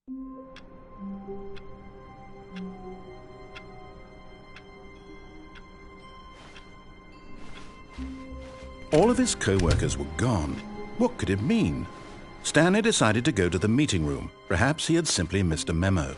All of his co-workers were gone. What could it mean? Stanley decided to go to the meeting room. Perhaps he had simply missed a memo.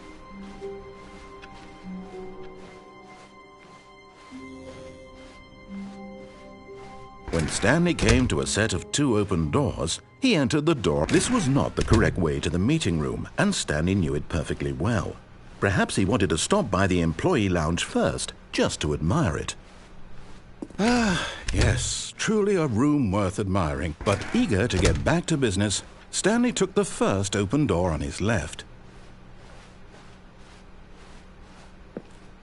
When Stanley came to a set of 2 open doors, he entered the door. This was not the correct way to the meeting room, and Stanley knew it perfectly well. Perhaps he wanted to stop by the employee lounge first, just to admire it. Ah, yes, truly a room worth admiring. But eager to get back to business, Stanley took the first open door on his left.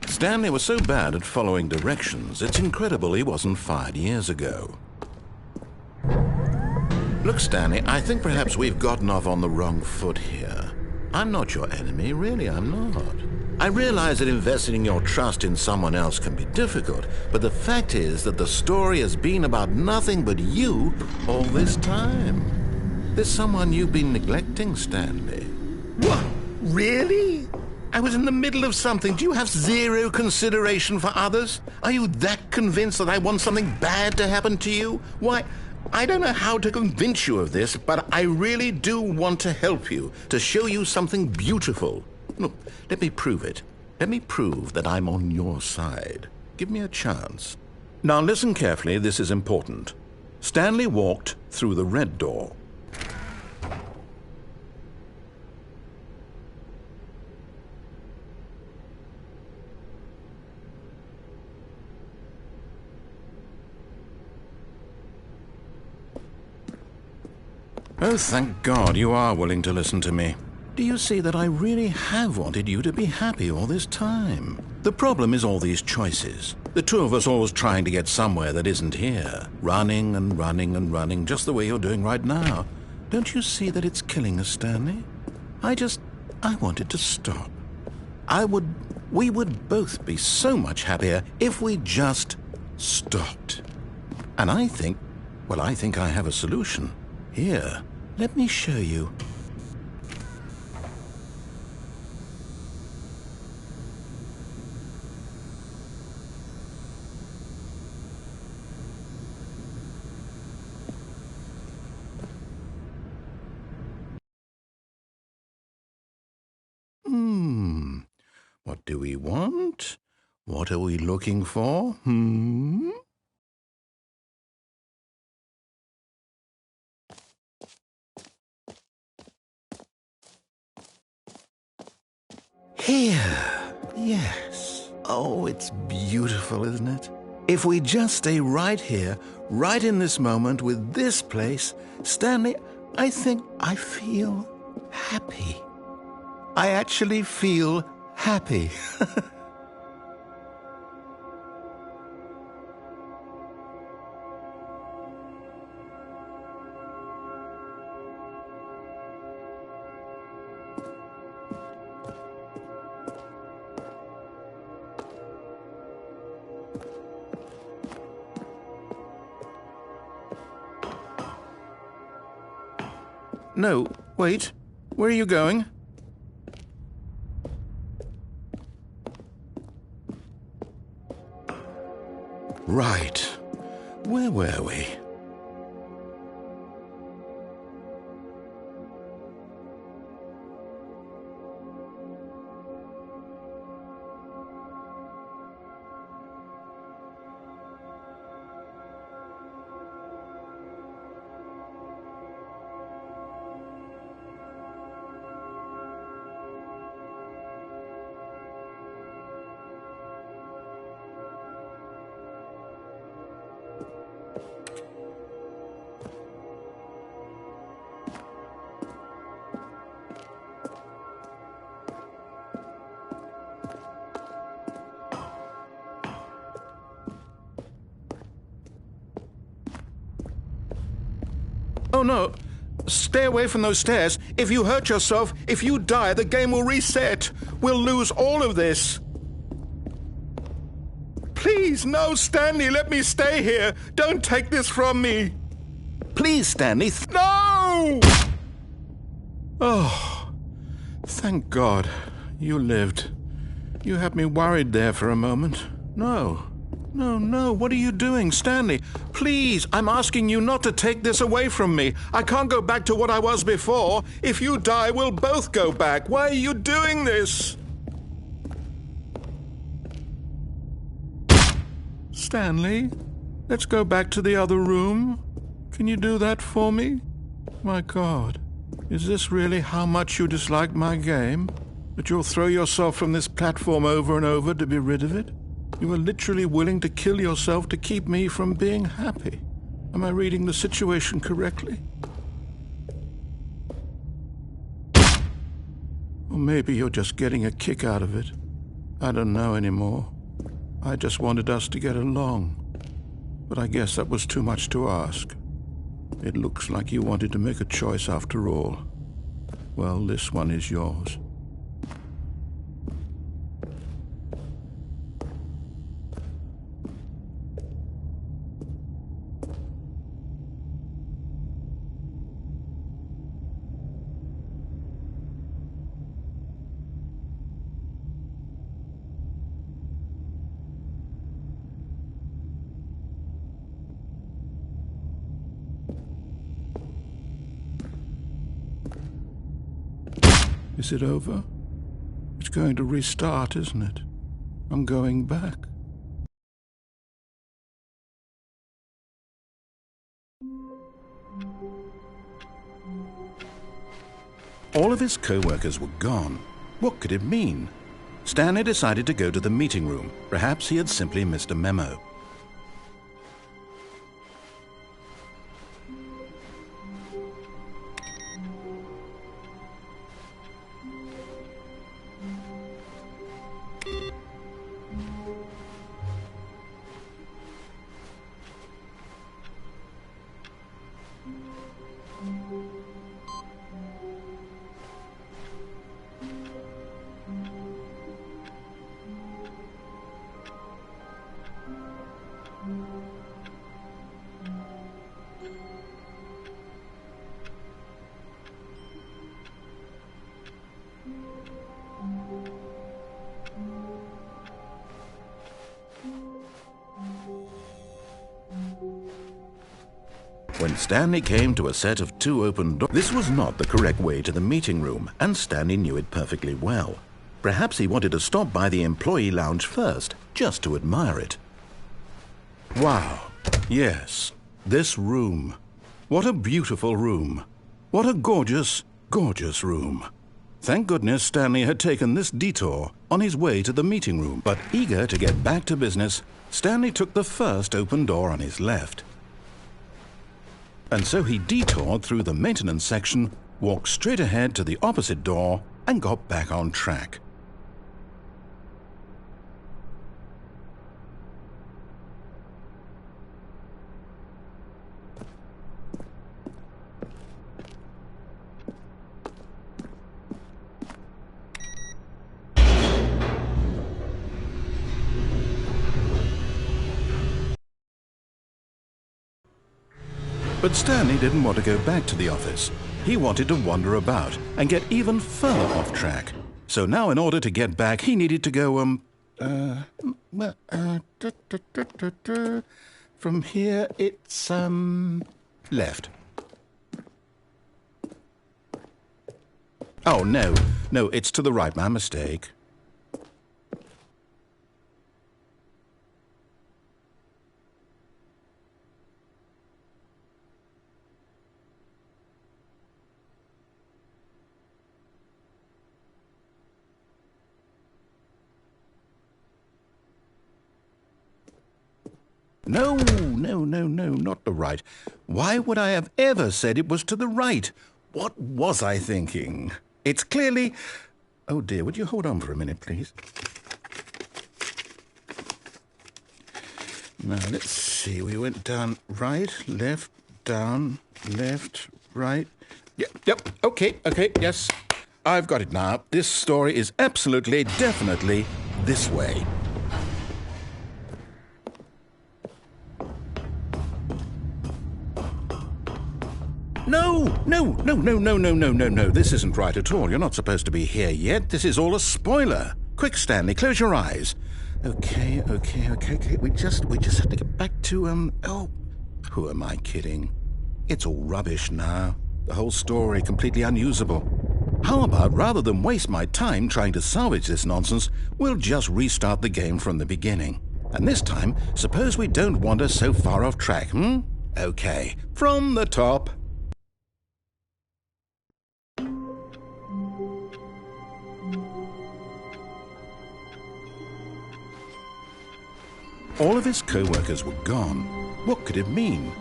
Stanley was so bad at following directions, it's incredible he wasn't fired years ago. Look, Stanley, I think perhaps we've gotten off on the wrong foot here. I'm not your enemy, really, I'm not. I realize that investing your trust in someone else can be difficult, but the fact is that the story has been about nothing but you all this time. There's someone you've been neglecting, Stanley. What? Really? I was in the middle of something. Do you have zero consideration for others? Are you that convinced that I want something bad to happen to you? Why, I don't know how to convince you of this, but I really do want to help you, to show you something beautiful. Look, let me prove it. Let me prove that I'm on your side. Give me a chance. Now listen carefully, this is important. Stanley walked through the red door. Oh, thank God you are willing to listen to me. Do you see that I really have wanted you to be happy all this time? The problem is all these choices. The two of us always trying to get somewhere that isn't here. Running and running and running, just the way you're doing right now. Don't you see that it's killing us, Stanley? I wanted to stop. We would both be so much happier if we just stopped. And I think I have a solution. Here, let me show you. What do we want? What are we looking for? Here. Yes. Oh, it's beautiful, isn't it? If we just stay right here, right in this moment with this place, Stanley, I think I feel happy. I actually feel happy. No, wait. Where are you going? Right. Where were we? Oh no! Stay away from those stairs. If you hurt yourself, if you die, the game will reset. We'll lose all of this. Please, no, Stanley, let me stay here. Don't take this from me. Please, Stanley. No! Oh, Thank God. You lived. You had me worried there for a moment. No. No, what are you doing, Stanley? Please, I'm asking you not to take this away from me. I can't go back to what I was before. If you die, we'll both go back. Why are you doing this? Stanley, let's go back to the other room. Can you do that for me? My God, is this really how much you dislike my game? That you'll throw yourself from this platform over and over to be rid of it? You are literally willing to kill yourself to keep me from being happy. Am I reading the situation correctly? Or maybe you're just getting a kick out of it. I don't know anymore. I just wanted us to get along. But I guess that was too much to ask. It looks like you wanted to make a choice after all. Well, this one is yours. Is it over? It's going to restart, isn't it? I'm going back. All of his co-workers were gone. What could it mean? Stanley decided to go to the meeting room. Perhaps he had simply missed a memo. When Stanley came to a set of 2 open doors, this was not the correct way to the meeting room, and Stanley knew it perfectly well. Perhaps he wanted to stop by the employee lounge first, just to admire it. Wow, yes, this room. What a beautiful room. What a gorgeous, gorgeous room. Thank goodness Stanley had taken this detour on his way to the meeting room. But eager to get back to business, Stanley took the first open door on his left. And so he detoured through the maintenance section, walked straight ahead to the opposite door, and got back on track. But Stanley didn't want to go back to the office. He wanted to wander about and get even further off track. So now in order to get back, he needed to go, from here it's, left. Oh, no, it's to the right, my mistake. No, not the right. Why would I have ever said it was to the right? What was I thinking? It's clearly... Oh dear, would you hold on for a minute, please? Now, let's see. We went down right, left, down, left, right. Yep, okay, yes. I've got it now. This story is absolutely, definitely this way. No, no, no, no, no, no, no, no, no. This isn't right at all. You're not supposed to be here yet. This is all a spoiler. Quick, Stanley, close your eyes. Okay. We just have to get back to, oh, who am I kidding? It's all rubbish now. The whole story completely unusable. How about, rather than waste my time trying to salvage this nonsense, we'll just restart the game from the beginning. And this time, suppose we don't wander so far off track, Okay, from the top. All of his co-workers were gone. What could it mean?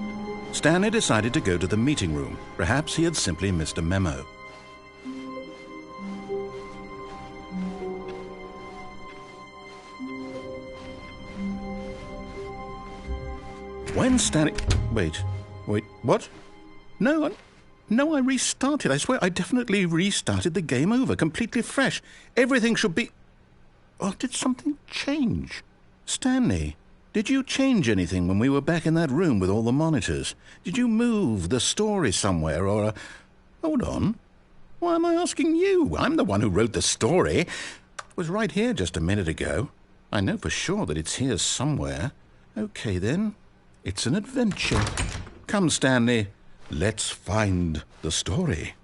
Stanley decided to go to the meeting room. Perhaps he had simply missed a memo. When Stanley... Wait, what? No, I restarted. I swear I definitely restarted the game over, completely fresh. Everything should be... Or did something change? Stanley, did you change anything when we were back in that room with all the monitors? Did you move the story somewhere or... Hold on. Why am I asking you? I'm the one who wrote the story. It was right here just a minute ago. I know for sure that it's here somewhere. Okay, then. It's an adventure. Come, Stanley. Let's find the story.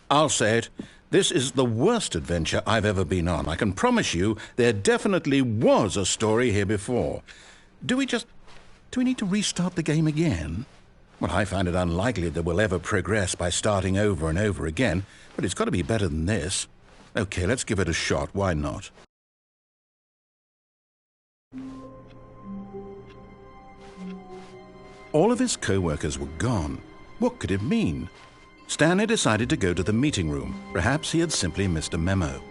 I'll say it. This is the worst adventure I've ever been on. I can promise you there definitely was a story here before. Do we need to restart the game again? Well, I find it unlikely that we'll ever progress by starting over and over again, but it's got to be better than this. Okay, let's give it a shot. Why not? All of his co-workers were gone. What could it mean? Stanley decided to go to the meeting room. Perhaps he had simply missed a memo.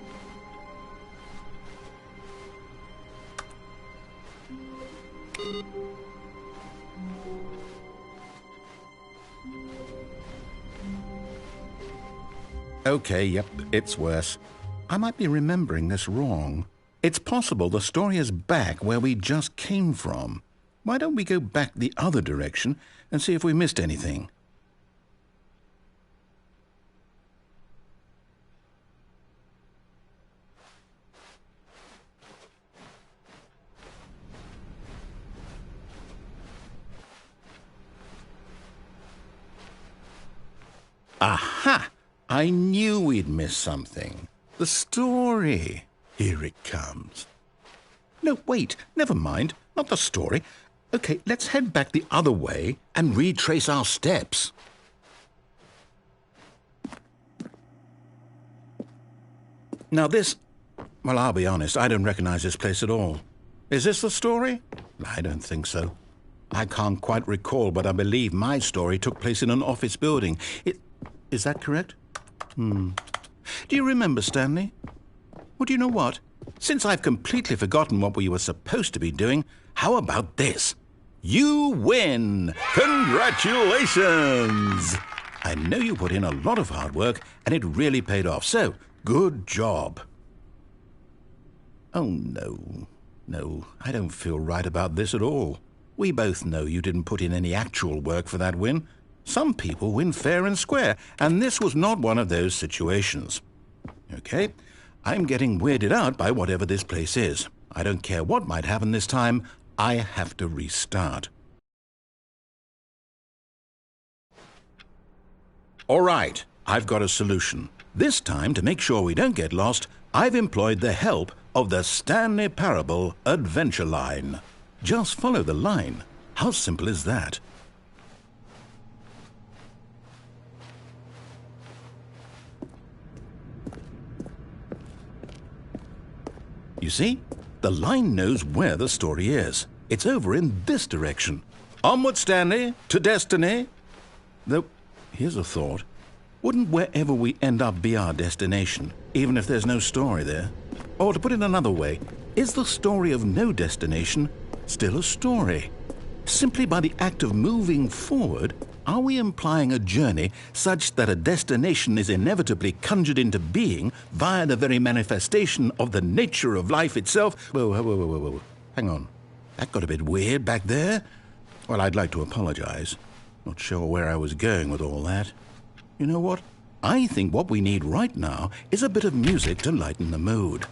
Okay, yep, it's worse. I might be remembering this wrong. It's possible the story is back where we just came from. Why don't we go back the other direction and see if we missed anything? Aha! I knew we'd miss something. The story. Here it comes. No, wait, never mind. Not the story. Okay, let's head back the other way and retrace our steps. Now this... Well, I'll be honest, I don't recognize this place at all. Is this the story? I don't think so. I can't quite recall, but I believe my story took place in an office building. Is that correct? Do you remember, Stanley? Well, do you know what? Since I've completely forgotten what we were supposed to be doing, how about this? You win! Congratulations! I know you put in a lot of hard work, and it really paid off, so good job. Oh, no. No, I don't feel right about this at all. We both know you didn't put in any actual work for that win. Some people win fair and square, and this was not one of those situations. Okay, I'm getting weirded out by whatever this place is. I don't care what might happen this time, I have to restart. All right, I've got a solution. This time, to make sure we don't get lost, I've employed the help of the Stanley Parable Adventure Line. Just follow the line. How simple is that? You see, the line knows where the story is. It's over in this direction. Onward, Stanley, to destiny. Though, here's a thought. Wouldn't wherever we end up be our destination, even if there's no story there? Or to put it another way, is the story of no destination still a story? Simply by the act of moving forward, are we implying a journey such that a destination is inevitably conjured into being via the very manifestation of the nature of life itself? Whoa. Hang on. That got a bit weird back there. Well, I'd like to apologize. Not sure where I was going with all that. You know what? I think what we need right now is a bit of music to lighten the mood.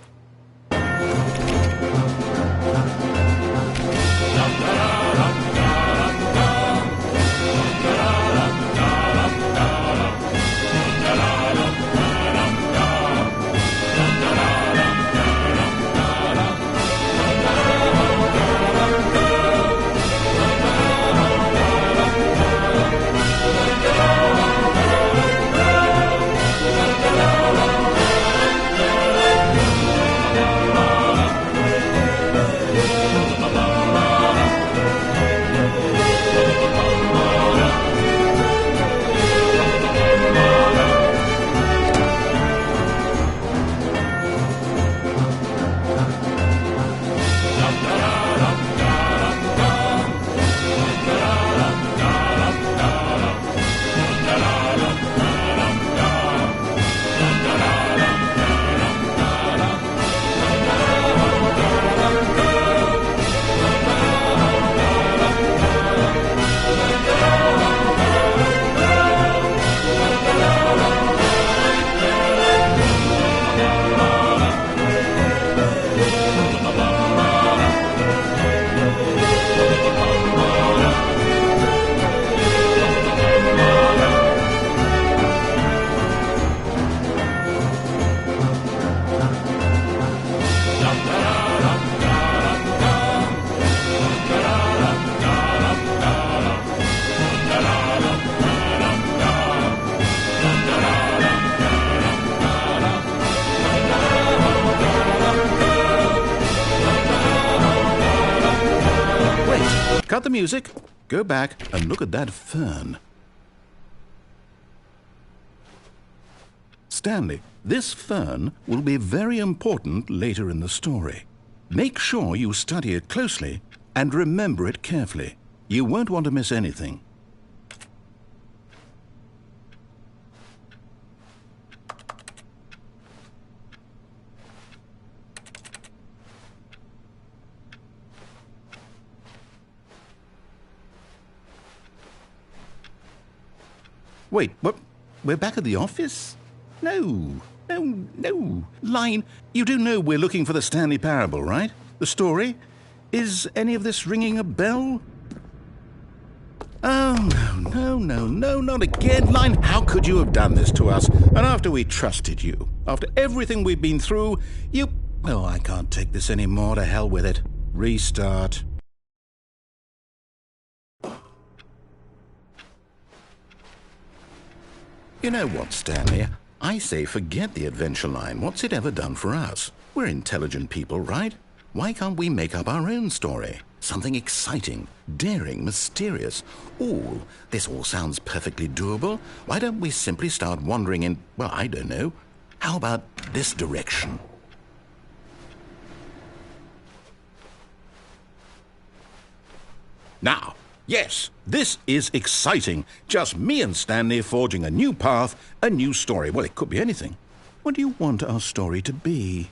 Cut the music, go back and look at that fern. Stanley, this fern will be very important later in the story. Make sure you study it closely and remember it carefully. You won't want to miss anything. Wait, what? We're back at the office? No. Line, you do know we're looking for the Stanley Parable, right? The story? Is any of this ringing a bell? Oh, no, not again. Line, how could you have done this to us? And after we trusted you, after everything we've been through, you... Oh, I can't take this anymore. To hell with it. Restart. You know what, Stanley? I say forget the adventure line. What's it ever done for us? We're intelligent people, right? Why can't we make up our own story? Something exciting, daring, mysterious. Ooh, this all sounds perfectly doable. Why don't we simply start wandering in, well, I don't know. How about this direction? Now, yes, this is exciting. Just me and Stanley forging a new path, a new story. Well, it could be anything. What do you want our story to be?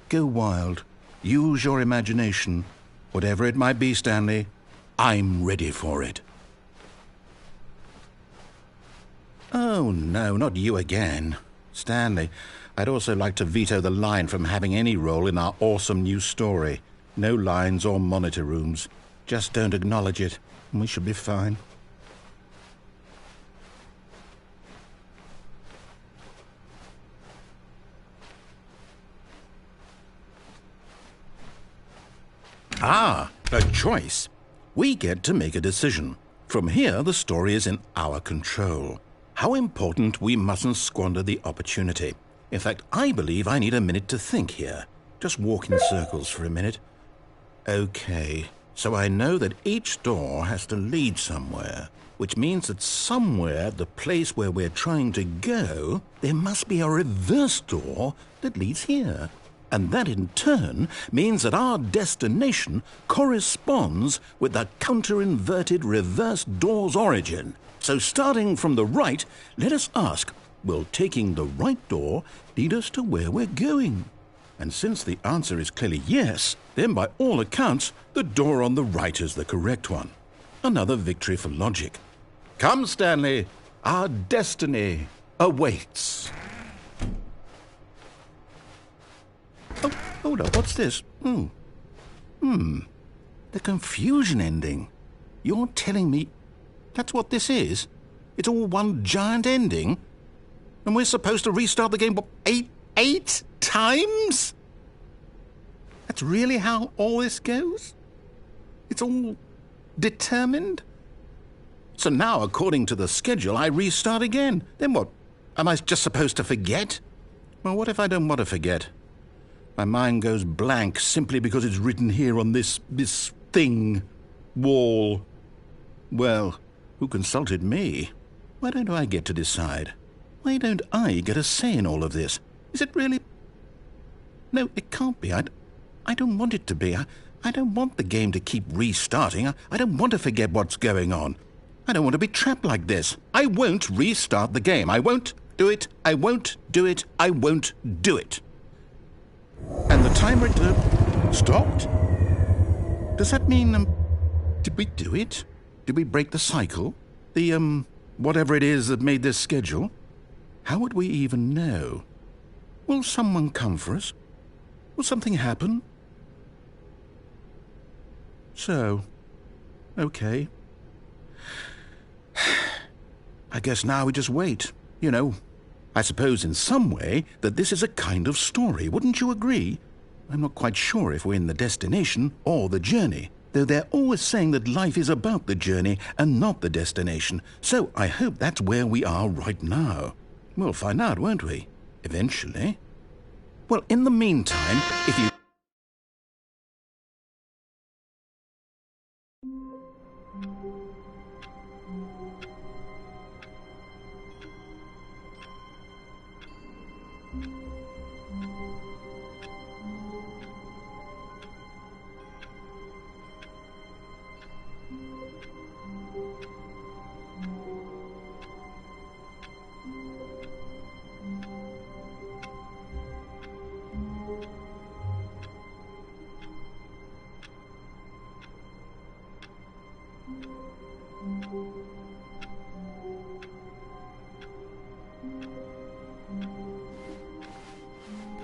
Go wild. Use your imagination. Whatever it might be, Stanley, I'm ready for it. Oh, no, not you again. Stanley, I'd also like to veto the line from having any role in our awesome new story. No lines or monitor rooms. Just don't acknowledge it, and we should be fine. Ah, a choice. We get to make a decision. From here, the story is in our control. How important we mustn't squander the opportunity. In fact, I believe I need a minute to think here. Just walk in circles for a minute. Okay, so I know that each door has to lead somewhere. which means that somewhere at the place where we're trying to go, there must be a reverse door that leads here. And that in turn means that our destination corresponds with the counter-inverted reverse door's origin. So starting from the right, let us ask, will taking the right door lead us to where we're going? And since the answer is clearly yes, then by all accounts, the door on the right is the correct one. Another victory for logic. Come, Stanley, our destiny awaits. Oh, hold up, what's this? The confusion ending. You're telling me that's what this is? It's all one giant ending? And we're supposed to restart the game, what, eight times? That's really how all this goes? It's all determined? So now, according to the schedule, I restart again. Then what? Am I just supposed to forget? Well, what if I don't want to forget? My mind goes blank simply because it's written here on this thing, wall. Well, who consulted me? Why don't I get to decide? Why don't I get a say in all of this? Is it really? No, it can't be. I don't want it to be. I don't want the game to keep restarting. I don't want to forget what's going on. I don't want to be trapped like this. I won't restart the game. I won't do it. I won't do it. I won't do it. And the timer stopped? Does that mean, did we do it? Did we break the cycle? The, whatever it is that made this schedule? How would we even know? Will someone come for us? Will something happen? So, okay. I guess now we just wait, you know. I suppose in some way that this is a kind of story, wouldn't you agree? I'm not quite sure if we're in the destination or the journey, though they're always saying that life is about the journey and not the destination, so I hope that's where we are right now. We'll find out, won't we? Eventually. Well, in the meantime, if you...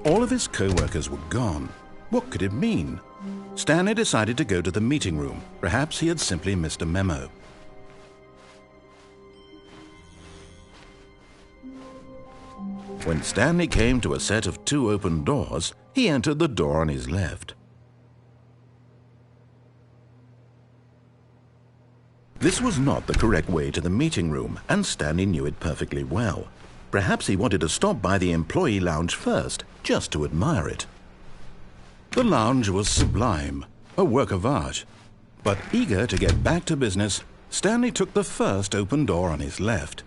All of his co-workers were gone. What could it mean? Stanley decided to go to the meeting room. Perhaps he had simply missed a memo. When Stanley came to a set of 2 open doors, he entered the door on his left. This was not the correct way to the meeting room, and Stanley knew it perfectly well. Perhaps he wanted to stop by the employee lounge first, just to admire it. The lounge was sublime, a work of art. But eager to get back to business, Stanley took the first open door on his left.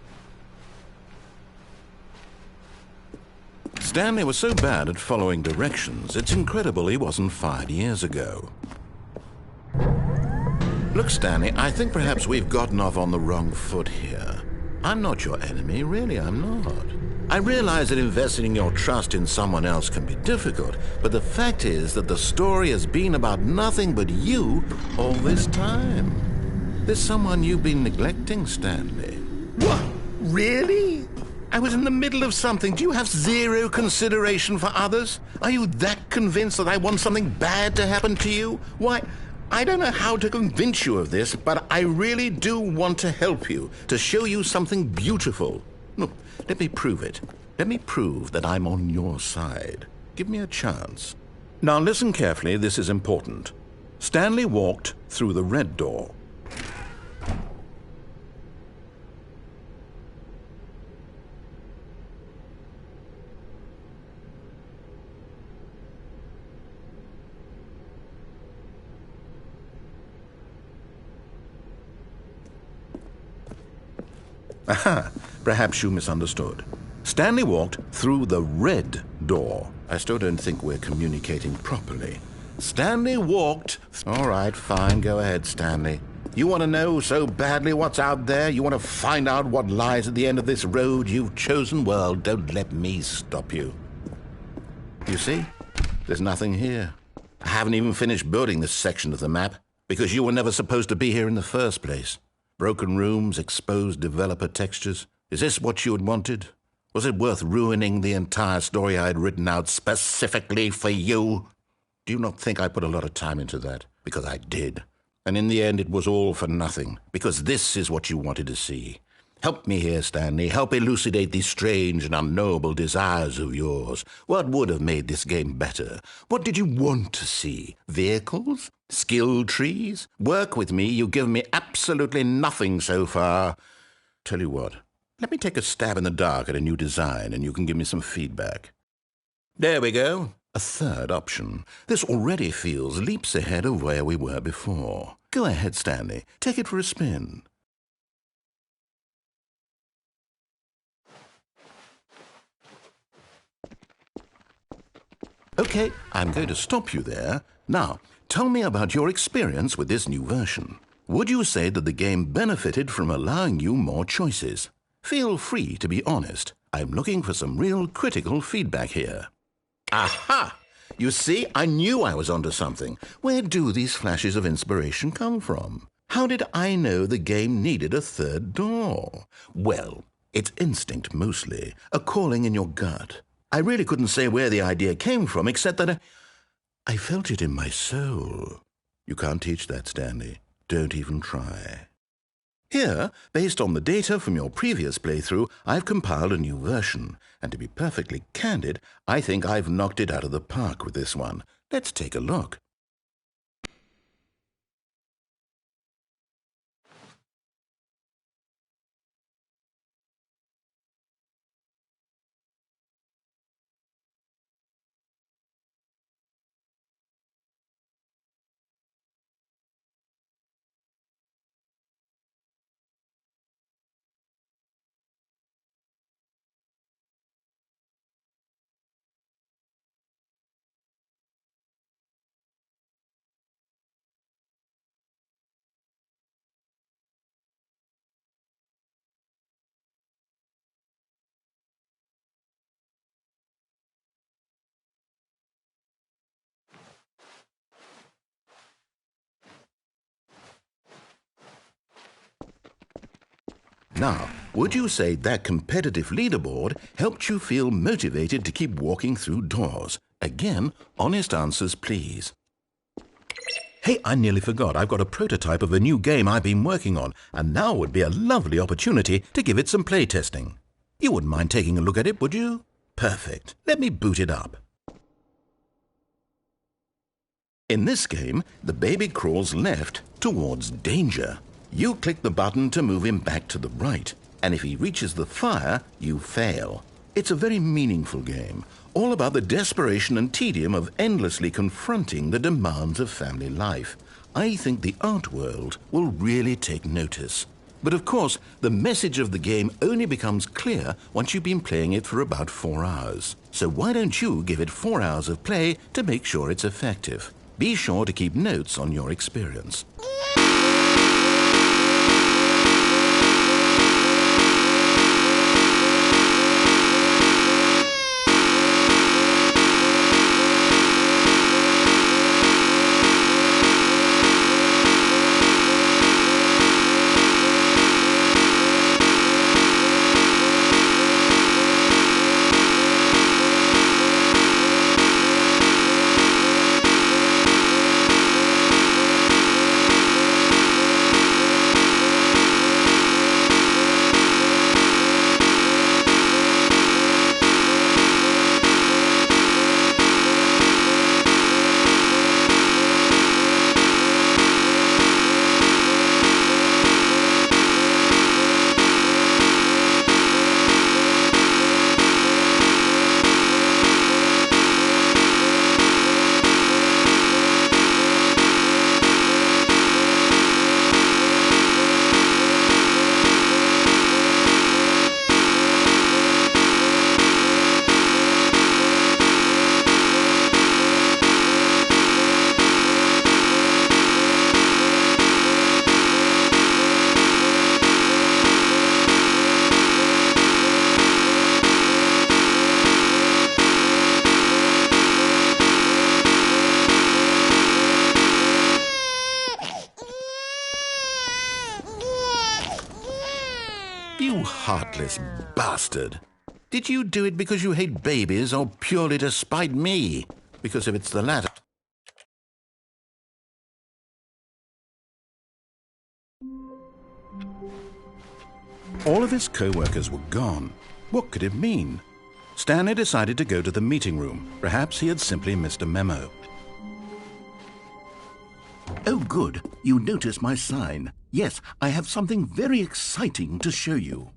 Stanley was so bad at following directions, it's incredible he wasn't fired years ago. Look, Stanley, I think perhaps we've gotten off on the wrong foot here. I'm not your enemy, really, I'm not. I realize that investing your trust in someone else can be difficult, but the fact is that the story has been about nothing but you all this time. There's someone you've been neglecting, Stanley. What? Really? I was in the middle of something. Do you have zero consideration for others? Are you that convinced that I want something bad to happen to you? Why, I don't know how to convince you of this, but I really do want to help you, to show you something beautiful. Look, let me prove it. Let me prove that I'm on your side. Give me a chance. Now listen carefully, this is important. Stanley walked through the red door. Aha, perhaps you misunderstood. Stanley walked through the red door. I still don't think we're communicating properly. Stanley walked... All right, fine, go ahead, Stanley. You want to know so badly what's out there? You want to find out what lies at the end of this road you've chosen? Well, don't let me stop you. You see? There's nothing here. I haven't even finished building this section of the map, because you were never supposed to be here in the first place. Broken rooms, exposed developer textures. Is this what you had wanted? Was it worth ruining the entire story I had written out specifically for you? Do you not think I put a lot of time into that? Because I did. And in the end, it was all for nothing, because this is what you wanted to see. Help me here, Stanley. Help elucidate these strange and unknowable desires of yours. What would have made this game better? What did you want to see? Vehicles? Skill trees? Work with me. You've given me absolutely nothing so far. Tell you what, let me take a stab in the dark at a new design, and you can give me some feedback. There we go. A third option. This already feels leaps ahead of where we were before. Go ahead, Stanley. Take it for a spin. Okay, I'm going to stop you there. Now, tell me about your experience with this new version. Would you say that the game benefited from allowing you more choices? Feel free to be honest. I'm looking for some real critical feedback here. Aha! You see, I knew I was onto something. Where do these flashes of inspiration come from? How did I know the game needed a third door? Well, it's instinct mostly, a calling in your gut. I really couldn't say where the idea came from, except that I felt it in my soul. You can't teach that, Stanley. Don't even try. Here, based on the data from your previous playthrough, I've compiled a new version. And to be perfectly candid, I think I've knocked it out of the park with this one. Let's take a look. Now, would you say that competitive leaderboard helped you feel motivated to keep walking through doors? Again, honest answers, please. Hey, I nearly forgot. I've got a prototype of a new game I've been working on, and now would be a lovely opportunity to give it some playtesting. You wouldn't mind taking a look at it, would you? Perfect. Let me boot it up. In this game, the baby crawls left towards danger. You click the button to move him back to the right, and if he reaches the fire, you fail. It's a very meaningful game, all about the desperation and tedium of endlessly confronting the demands of family life. I think the art world will really take notice. But of course, the message of the game only becomes clear once you've been playing it for about 4 hours. So why don't you give it 4 hours of play to make sure it's effective? Be sure to keep notes on your experience. You heartless bastard. Did you do it because you hate babies or purely to spite me? Because if it's the latter... All of his co-workers were gone. What could it mean? Stanley decided to go to the meeting room. Perhaps he had simply missed a memo. Oh, good. You noticed my sign. Yes, I have something very exciting to show you.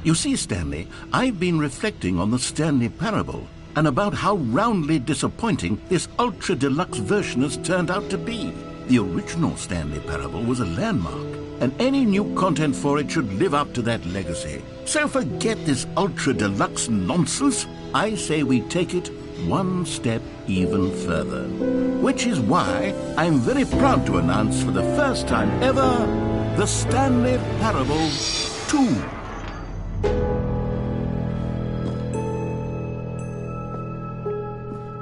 You see, Stanley, I've been reflecting on the Stanley parable and about how roundly disappointing this ultra deluxe version has turned out to be. The original Stanley parable was a landmark, and any new content for it should live up to that legacy. So forget this ultra deluxe nonsense. I say we take it one step even further. Which is why I'm very proud to announce for the first time ever, the Stanley Parable 2.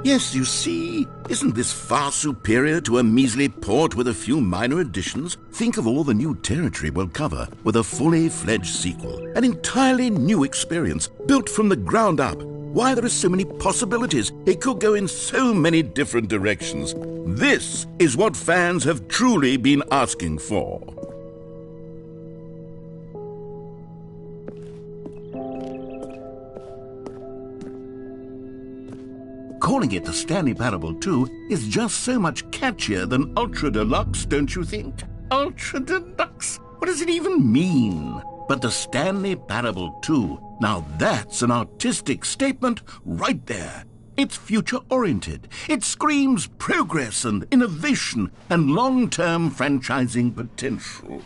Yes, you see, isn't this far superior to a measly port with a few minor additions? Think of all the new territory we'll cover with a fully fledged sequel. An entirely new experience, built from the ground up. Why, there are so many possibilities. It could go in so many different directions. This is what fans have truly been asking for. Calling it the Stanley Parable 2 is just so much catchier than Ultra Deluxe, don't you think? Ultra Deluxe? What does it even mean? But the Stanley Parable 2, now that's an artistic statement right there. It's future-oriented. It screams progress and innovation and long-term franchising potential.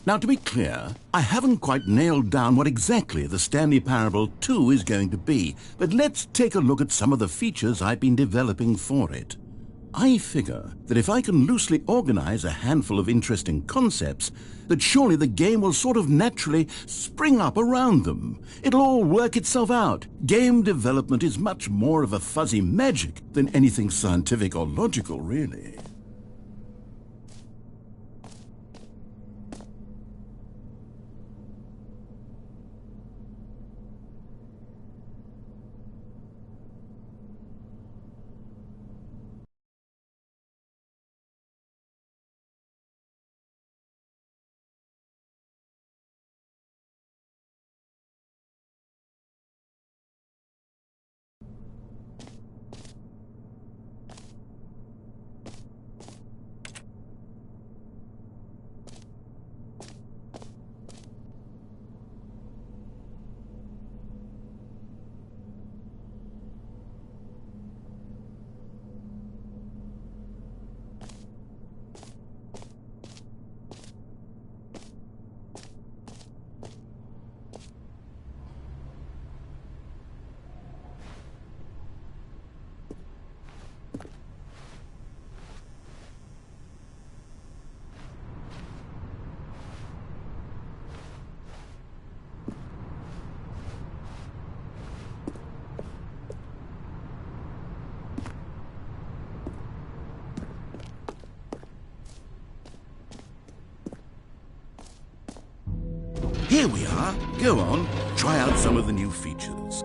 Now, to be clear, I haven't quite nailed down what exactly the Stanley Parable 2 is going to be, but let's take a look at some of the features I've been developing for it. I figure that if I can loosely organize a handful of interesting concepts, that surely the game will sort of naturally spring up around them. It'll all work itself out. Game development is much more of a fuzzy magic than anything scientific or logical, really. Here we are. Go on, try out some of the new features.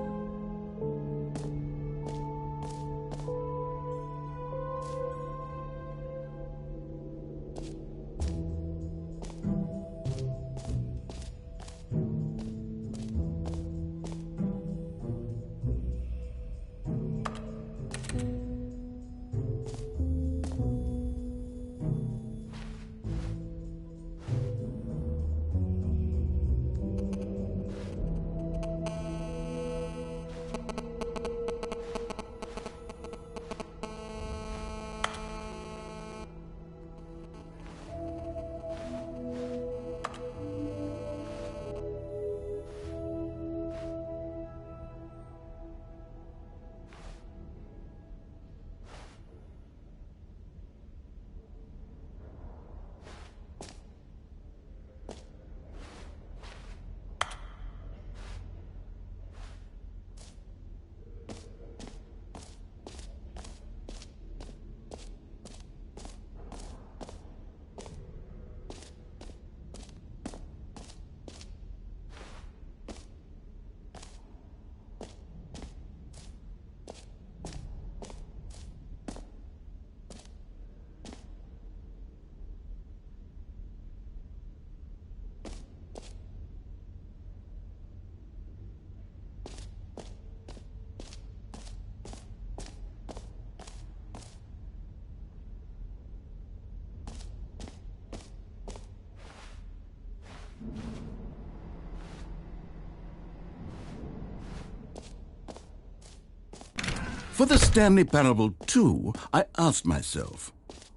For the Stanley Parable 2, I asked myself,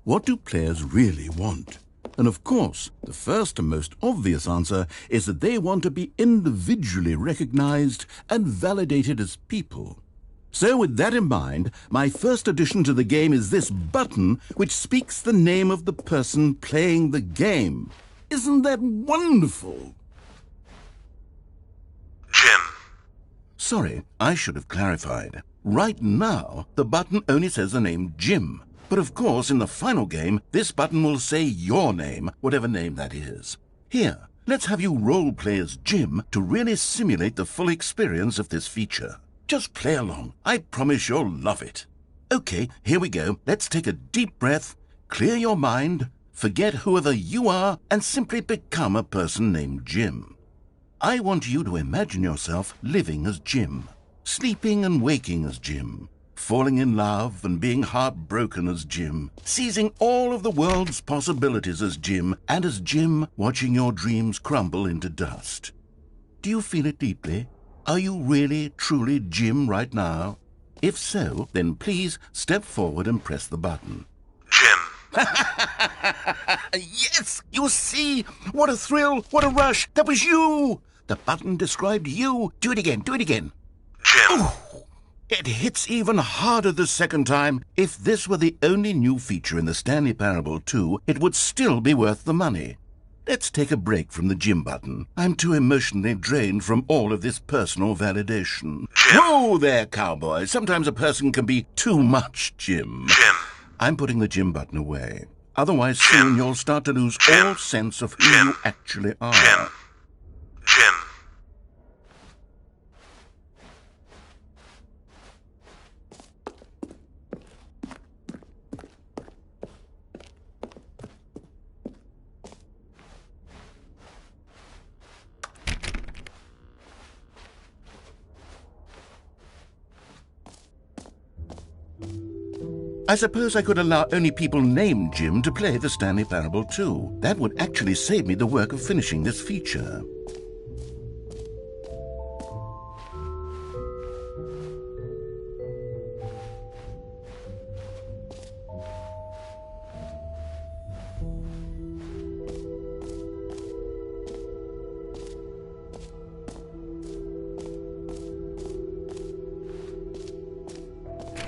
what do players really want? And of course, the first and most obvious answer is that they want to be individually recognized and validated as people. So with that in mind, my first addition to the game is this button which speaks the name of the person playing the game. Isn't that wonderful? Jim. Sorry, I should have clarified. Right now, the button only says the name Jim. But of course, in the final game, this button will say your name, whatever name that is. Here, let's have you role-play as Jim to really simulate the full experience of this feature. Just play along. I promise you'll love it. Okay, here we go. Let's take a deep breath, clear your mind, forget whoever you are, and simply become a person named Jim. I want you to imagine yourself living as Jim. Sleeping and waking as Jim, falling in love and being heartbroken as Jim, seizing all of the world's possibilities as Jim, and as Jim watching your dreams crumble into dust. Do you feel it deeply? Are you really, truly Jim right now? If so, then please step forward and press the button. Jim. Yes! You see? What a thrill! What a rush! That was you! The button described you. Do it again. Do it again. Jim. Ooh, it hits even harder the second time. If this were the only new feature in the Stanley Parable 2, it would still be worth the money. Let's take a break from the Jim button. I'm too emotionally drained from all of this personal validation. Jim. Whoa there, cowboy. Sometimes a person can be too much Jim. Jim. I'm putting the Jim button away. Otherwise, soon you'll start to lose all sense of who you actually are. Jim. Jim. I suppose I could allow only people named Jim to play the Stanley Parable 2. That would actually save me the work of finishing this feature.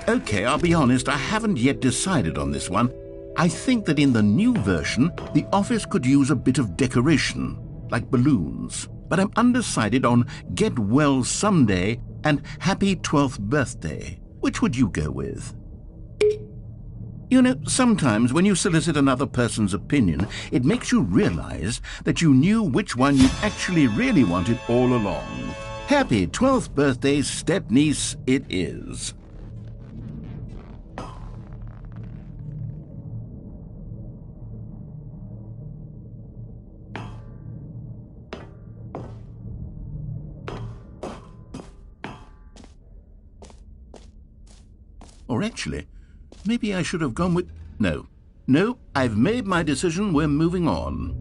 Okay, I'll be honest, I haven't yet decided on this one. I think that in the new version, the office could use a bit of decoration, like balloons. But I'm undecided on Get Well Someday and Happy 12th Birthday. Which would you go with? You know, sometimes when you solicit another person's opinion, it makes you realize that you knew which one you actually really wanted all along. Happy 12th birthday, step-niece, it is. Or actually, maybe I should have gone with... No, I've made my decision. We're moving on.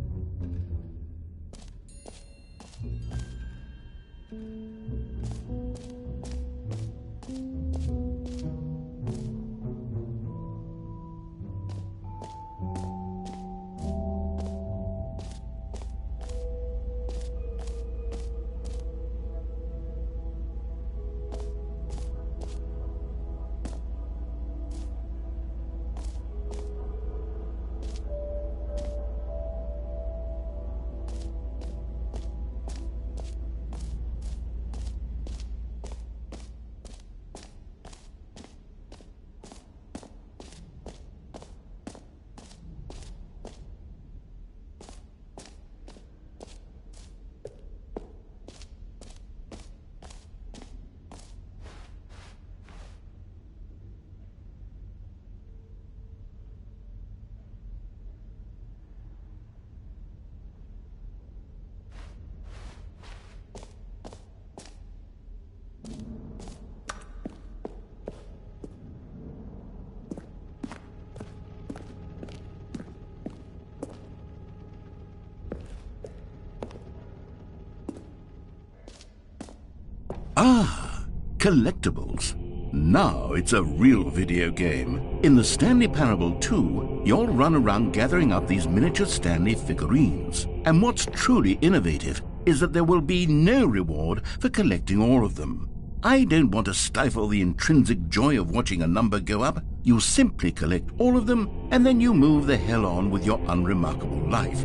Ah, collectibles. Now it's a real video game. In the Stanley Parable 2, you'll run around gathering up these miniature Stanley figurines. And what's truly innovative is that there will be no reward for collecting all of them. I don't want to stifle the intrinsic joy of watching a number go up. You simply collect all of them, and then you move the hell on with your unremarkable life.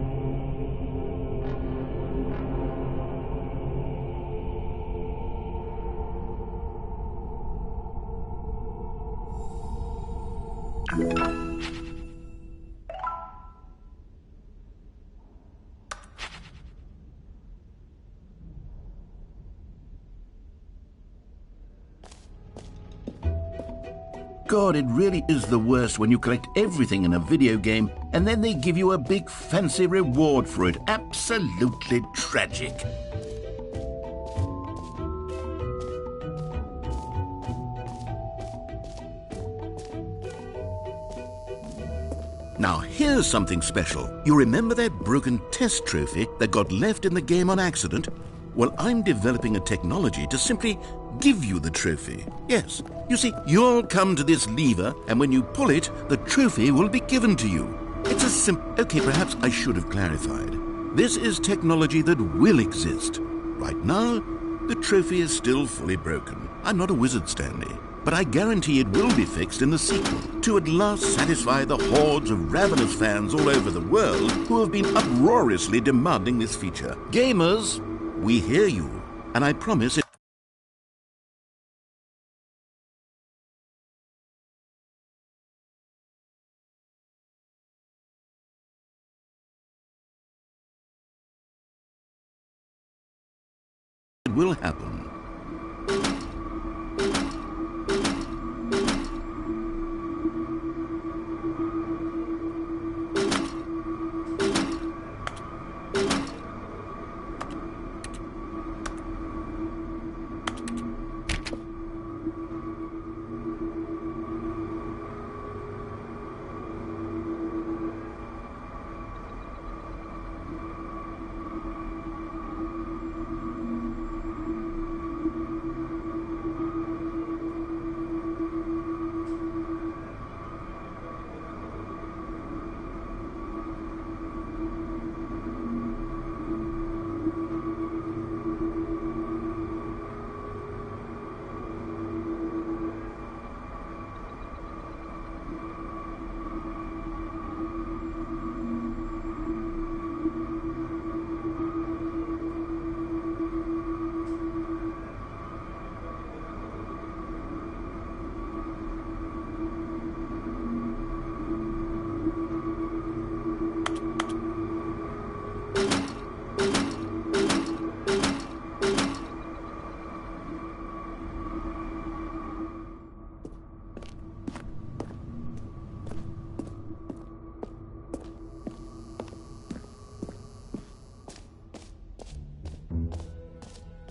God, it really is the worst when you collect everything in a video game and then they give you a big fancy reward for it. Absolutely tragic. Now, here's something special. You remember that broken test trophy that got left in the game on accident? Well, I'm developing a technology to simply give you the trophy. Yes. You see, you'll come to this lever, and when you pull it, the trophy will be given to you. It's a simple... Okay, perhaps I should have clarified. This is technology that will exist. Right now, the trophy is still fully broken. I'm not a wizard, Stanley, but I guarantee it will be fixed in the sequel to at last satisfy the hordes of ravenous fans all over the world who have been uproariously demanding this feature. Gamers, we hear you, and I promise it will happen.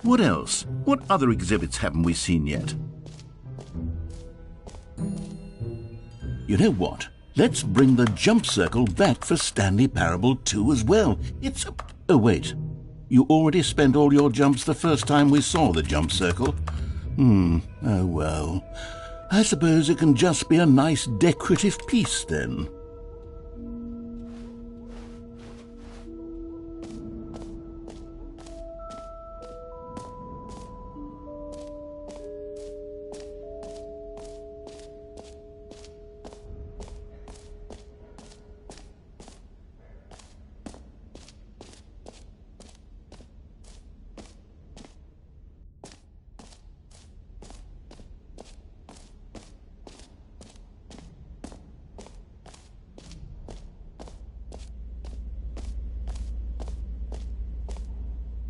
What else? What other exhibits haven't we seen yet? You know what? Let's bring the jump circle back for Stanley Parable 2 as well. It's a... Oh, wait. You already spent all your jumps the first time we saw the jump circle? Oh well. I suppose it can just be a nice decorative piece then.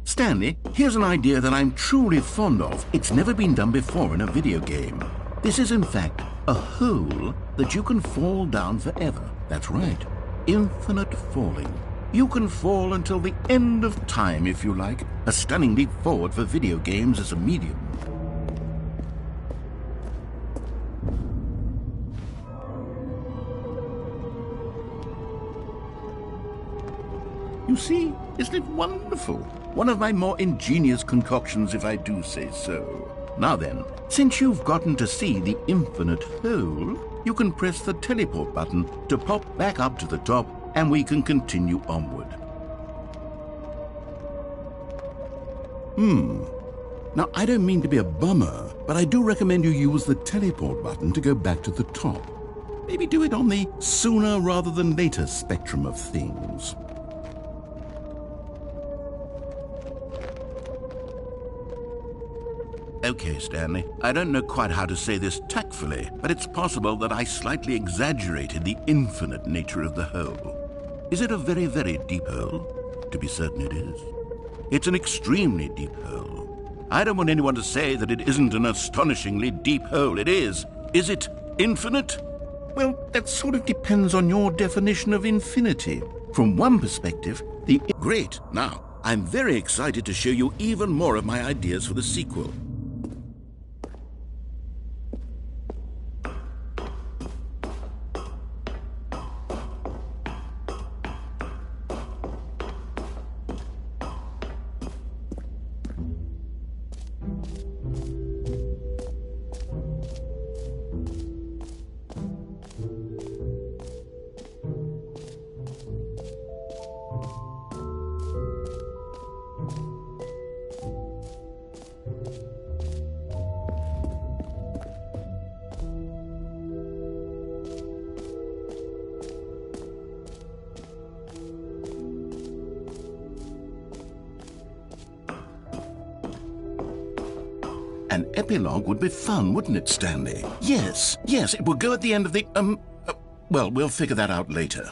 Stanley, here's an idea that I'm truly fond of. It's never been done before in a video game. This is in fact a hole that you can fall down forever. That's right. Infinite falling. You can fall until the end of time if you like. A stunning leap forward for video games as a medium. You see, isn't it wonderful? One of my more ingenious concoctions, if I do say so. Now then, since you've gotten to see the infinite hole, you can press the teleport button to pop back up to the top, and we can continue onward. Now, I don't mean to be a bummer, but I do recommend you use the teleport button to go back to the top. Maybe do it on the sooner rather than later spectrum of things. Okay, Stanley, I don't know quite how to say this tactfully, but it's possible that I slightly exaggerated the infinite nature of the hole. Is it a very, very deep hole? To be certain it is. It's an extremely deep hole. I don't want anyone to say that it isn't an astonishingly deep hole. It is. Is it infinite? Well, that sort of depends on your definition of infinity. From one perspective, the... Great! Now, I'm very excited to show you even more of my ideas for the sequel. An epilogue would be fun, wouldn't it, Stanley? Yes, it would go at the end of the, well, we'll figure that out later.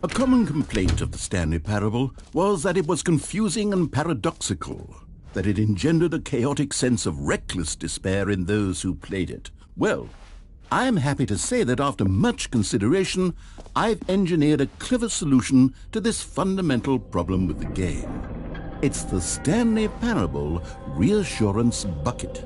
A common complaint of the Stanley Parable was that it was confusing and paradoxical, that it engendered a chaotic sense of reckless despair in those who played it. Well, I am happy to say that after much consideration, I've engineered a clever solution to this fundamental problem with the game. It's the Stanley Parable Reassurance Bucket.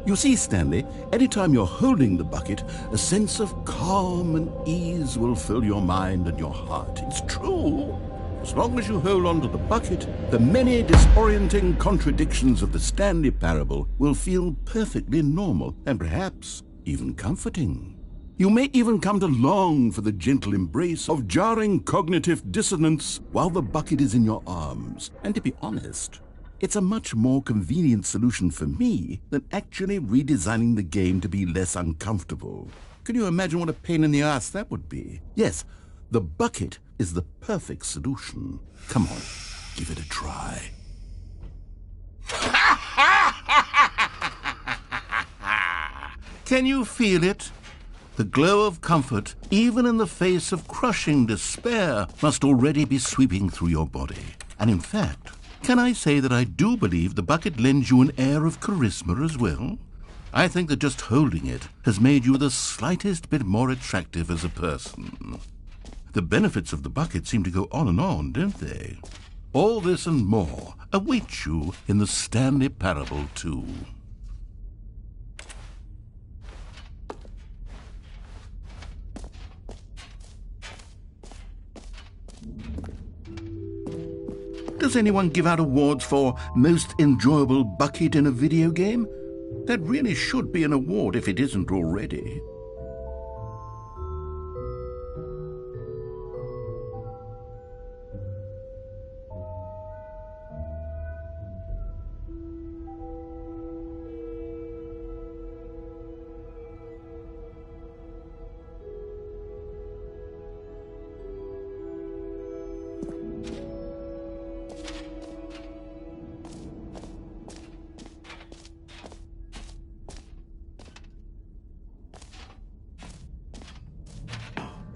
You see, Stanley, anytime you're holding the bucket, a sense of calm and ease will fill your mind and your heart. It's true. As long as you hold on to the bucket, the many disorienting contradictions of the Stanley parable will feel perfectly normal and perhaps even comforting. You may even come to long for the gentle embrace of jarring cognitive dissonance while the bucket is in your arms. And to be honest, it's a much more convenient solution for me than actually redesigning the game to be less uncomfortable. Can you imagine what a pain in the ass that would be? Yes, the bucket is the perfect solution. Come on, give it a try. Can you feel it? The glow of comfort, even in the face of crushing despair, must already be sweeping through your body. And in fact, can I say that I do believe the bucket lends you an air of charisma as well? I think that just holding it has made you the slightest bit more attractive as a person. The benefits of the bucket seem to go on, don't they? All this and more await you in the Stanley Parable 2. Does anyone give out awards for most enjoyable bucket in a video game? That really should be an award if it isn't already.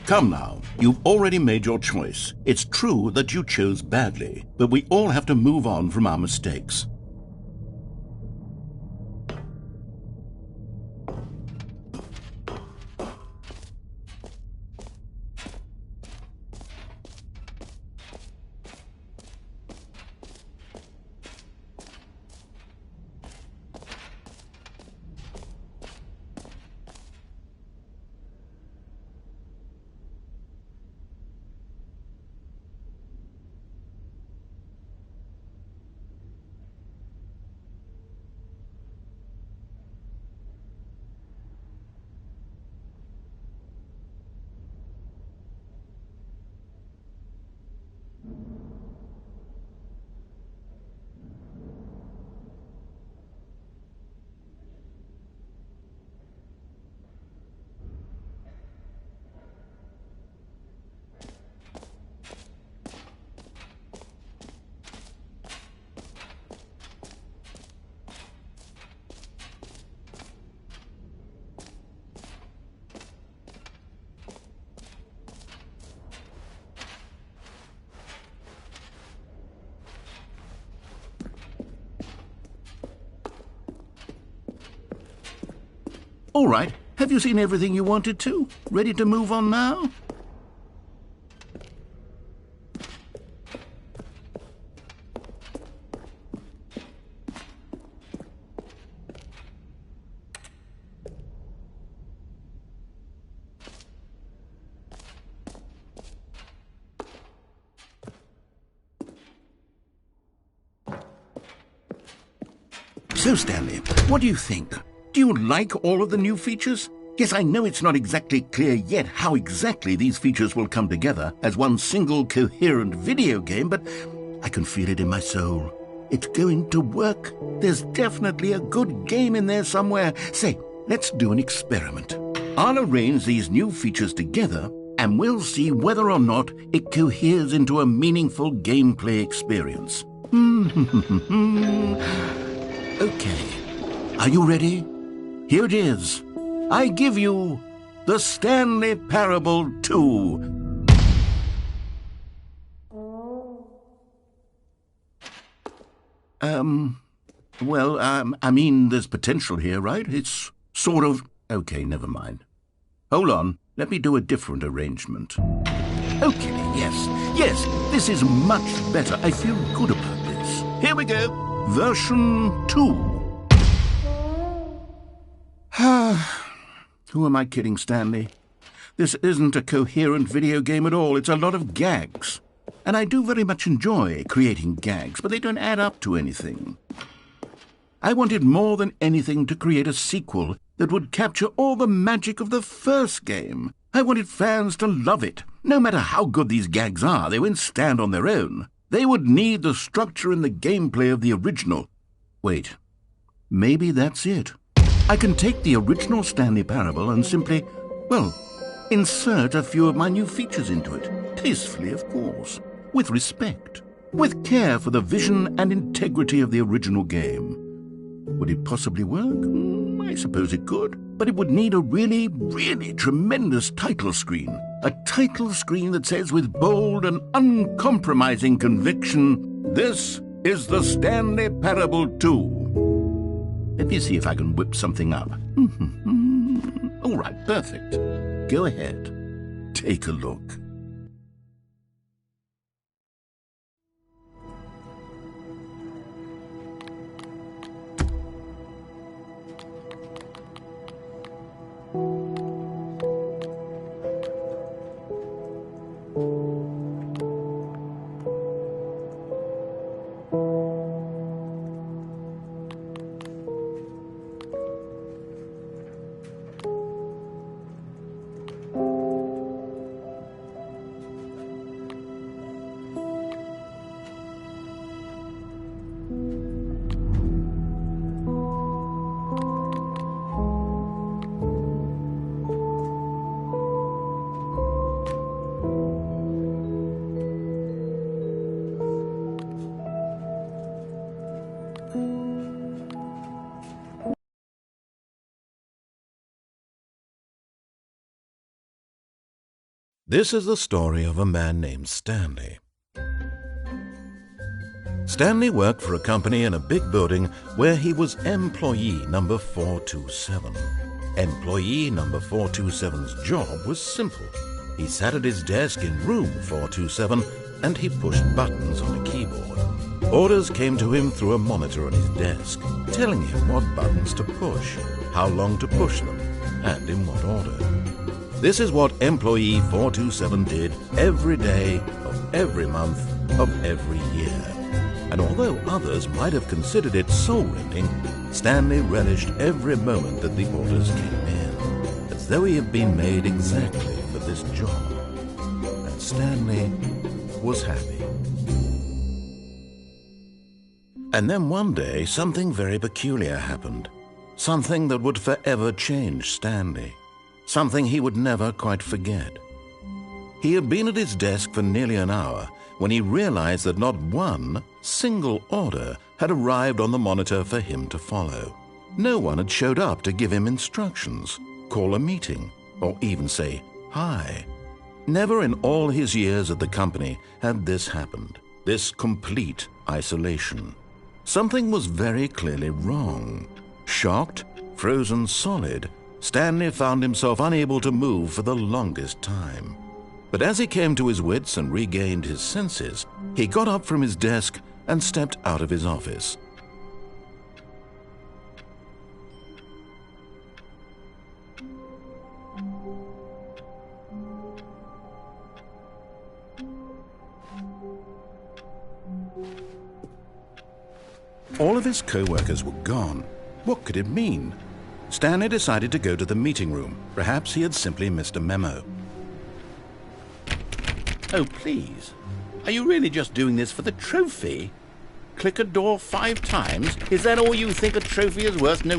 Come now, you've already made your choice. It's true that you chose badly, but we all have to move on from our mistakes. All right, have you seen everything you wanted to? Ready to move on now? So, Stanley, what do you think? Do you like all of the new features? Yes, I know it's not exactly clear yet how exactly these features will come together as one single coherent video game, but I can feel it in my soul. It's going to work. There's definitely a good game in there somewhere. Say, let's do an experiment. I'll arrange these new features together, and we'll see whether or not it coheres into a meaningful gameplay experience. Okay. Are you ready? Here it is. I give you the Stanley Parable 2. I mean, there's potential here, right? It's sort of... Okay, never mind. Hold on. Let me do a different arrangement. Okay, yes, this is much better. I feel good about this. Here we go. Version 2. Who am I kidding, Stanley? This isn't a coherent video game at all. It's a lot of gags. And I do very much enjoy creating gags, but they don't add up to anything. I wanted more than anything to create a sequel that would capture all the magic of the first game. I wanted fans to love it. No matter how good these gags are, they won't stand on their own. They would need the structure and the gameplay of the original. Wait, maybe that's it. I can take the original Stanley Parable and simply, well, insert a few of my new features into it. Tastefully, of course. With respect. With care for the vision and integrity of the original game. Would it possibly work? I suppose it could. But it would need a really, really tremendous title screen. A title screen that says with bold and uncompromising conviction, "This is the Stanley Parable 2." Let me see if I can whip something up. All right, perfect. Go ahead. Take a look. This is the story of a man named Stanley. Stanley worked for a company in a big building where he was employee number 427. Employee number 427's job was simple. He sat at his desk in room 427 and he pushed buttons on a keyboard. Orders came to him through a monitor on his desk, telling him what buttons to push, how long to push them, and in what order. This is what employee 427 did every day of every month of every year. And although others might have considered it soul-rending, Stanley relished every moment that the orders came in, as though he had been made exactly for this job. And Stanley was happy. And then one day, something very peculiar happened. Something that would forever change Stanley. Something he would never quite forget. He had been at his desk for nearly an hour when he realized that not one single order had arrived on the monitor for him to follow. No one had showed up to give him instructions, call a meeting, or even say hi. Never in all his years at the company had this happened, this complete isolation. Something was very clearly wrong. Shocked, frozen solid, Stanley found himself unable to move for the longest time. But as he came to his wits and regained his senses, he got up from his desk and stepped out of his office. All of his co-workers were gone. What could it mean? Stanley decided to go to the meeting room. Perhaps he had simply missed a memo. Oh, please. Are you really just doing this for the trophy? Click a door 5 times? Is that all you think a trophy is worth? No.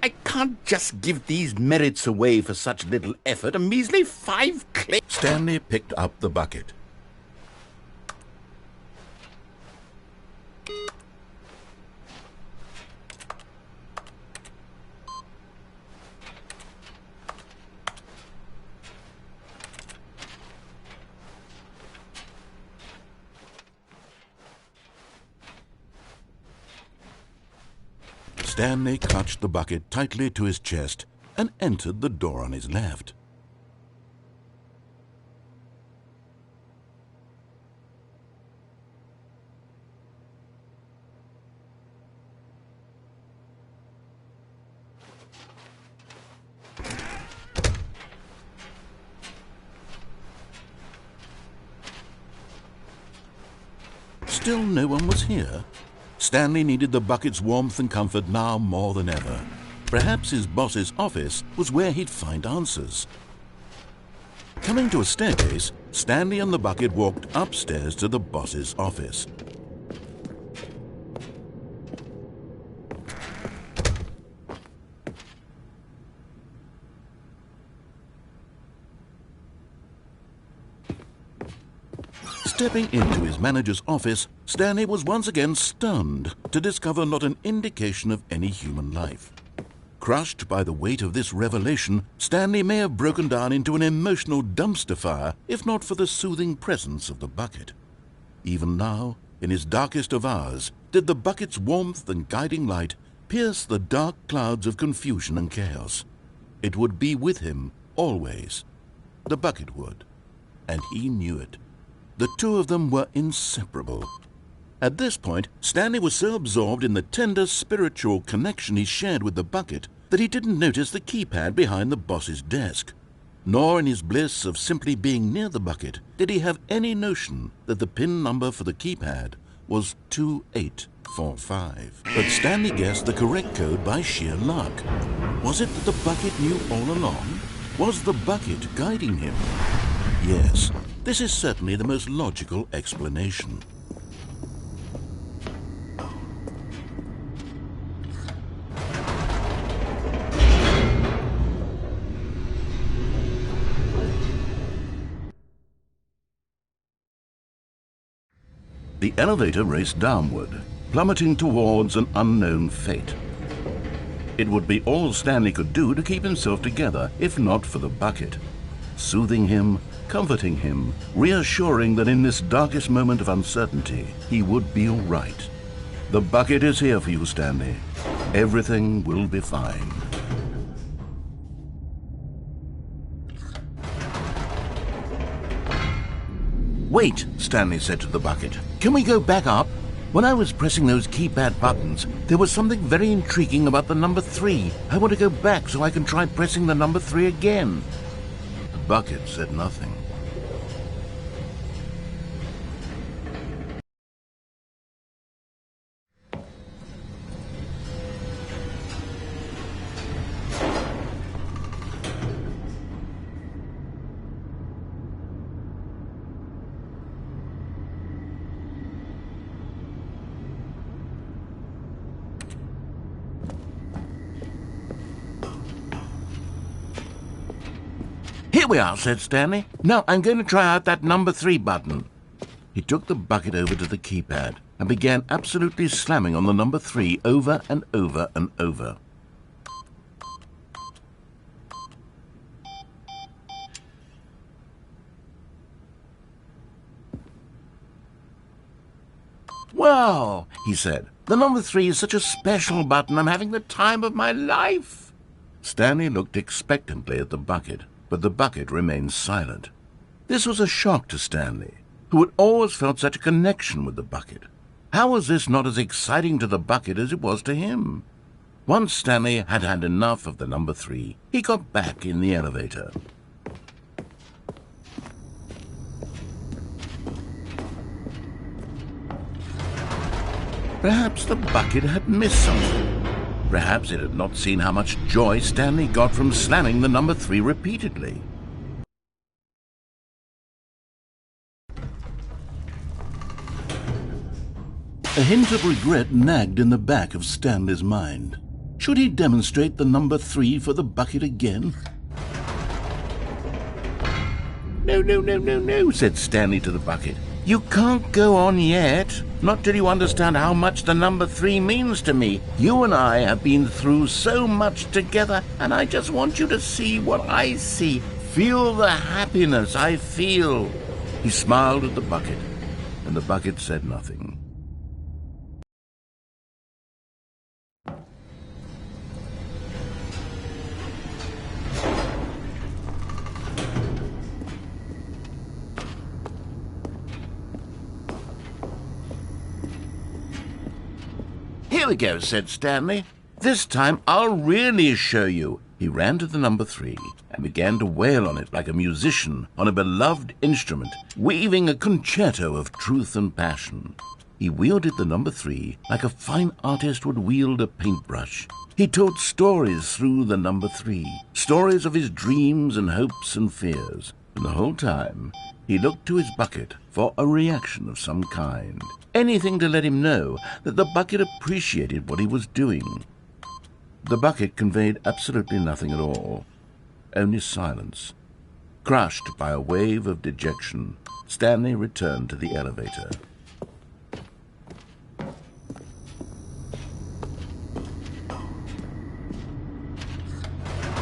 I can't just give these merits away for such little effort. A measly 5 clicks. Stanley picked up the bucket. Stanley clutched the bucket tightly to his chest and entered the door on his left. still no one was here. Stanley needed the bucket's warmth and comfort now more than ever. Perhaps his boss's office was where he'd find answers. Coming to a staircase, Stanley and the bucket walked upstairs to the boss's office. Stepping into his manager's office, Stanley was once again stunned to discover not an indication of any human life. Crushed by the weight of this revelation, Stanley may have broken down into an emotional dumpster fire if not for the soothing presence of the bucket. Even now, in his darkest of hours, did the bucket's warmth and guiding light pierce the dark clouds of confusion and chaos. It would be with him always. The bucket would, and he knew it. The two of them were inseparable. At this point, Stanley was so absorbed in the tender spiritual connection he shared with the bucket that he didn't notice the keypad behind the boss's desk. Nor in his bliss of simply being near the bucket did he have any notion that the PIN number for the keypad was 2845. But Stanley guessed the correct code by sheer luck. Was it that the bucket knew all along? Was the bucket guiding him? Yes. This is certainly the most logical explanation. The elevator raced downward, plummeting towards an unknown fate. It would be all Stanley could do to keep himself together, if not for the bucket. Soothing him, comforting him, reassuring that in this darkest moment of uncertainty, he would be all right. The bucket is here for you, Stanley. Everything will be fine. Wait, Stanley said to the bucket. Can we go back up? When I was pressing those keypad buttons, there was something very intriguing about the number 3. I want to go back so I can try pressing the number 3 again. The bucket said nothing. Here we are, said Stanley. Now I'm going to try out that number 3 button. He took the bucket over to the keypad and began absolutely slamming on the number 3 over and over and over. Wow, he said. The number 3 is such a special button. I'm having the time of my life. Stanley looked expectantly at the bucket, but the bucket remained silent. This was a shock to Stanley, who had always felt such a connection with the bucket. How was this not as exciting to the bucket as it was to him? Once Stanley had had enough of the number 3, he got back in the elevator. Perhaps the bucket had missed something. Perhaps it had not seen how much joy Stanley got from slamming the number 3 repeatedly. A hint of regret nagged in the back of Stanley's mind. Should he demonstrate the number 3 for the bucket again? No, said Stanley to the bucket. You can't go on yet, not till you understand how much the number 3 means to me. You and I have been through so much together, and I just want you to see what I see. Feel the happiness I feel. He smiled at the bucket, and the bucket said nothing. Here we go, said Stanley. This time I'll really show you. He ran to the number 3 and began to wail on it like a musician on a beloved instrument, weaving a concerto of truth and passion. He wielded the number 3 like a fine artist would wield a paintbrush. He told stories through the number 3, stories of his dreams and hopes and fears. And the whole time, he looked to his bucket for a reaction of some kind. Anything to let him know that the bucket appreciated what he was doing. The bucket conveyed absolutely nothing at all, only silence. Crushed by a wave of dejection, Stanley returned to the elevator.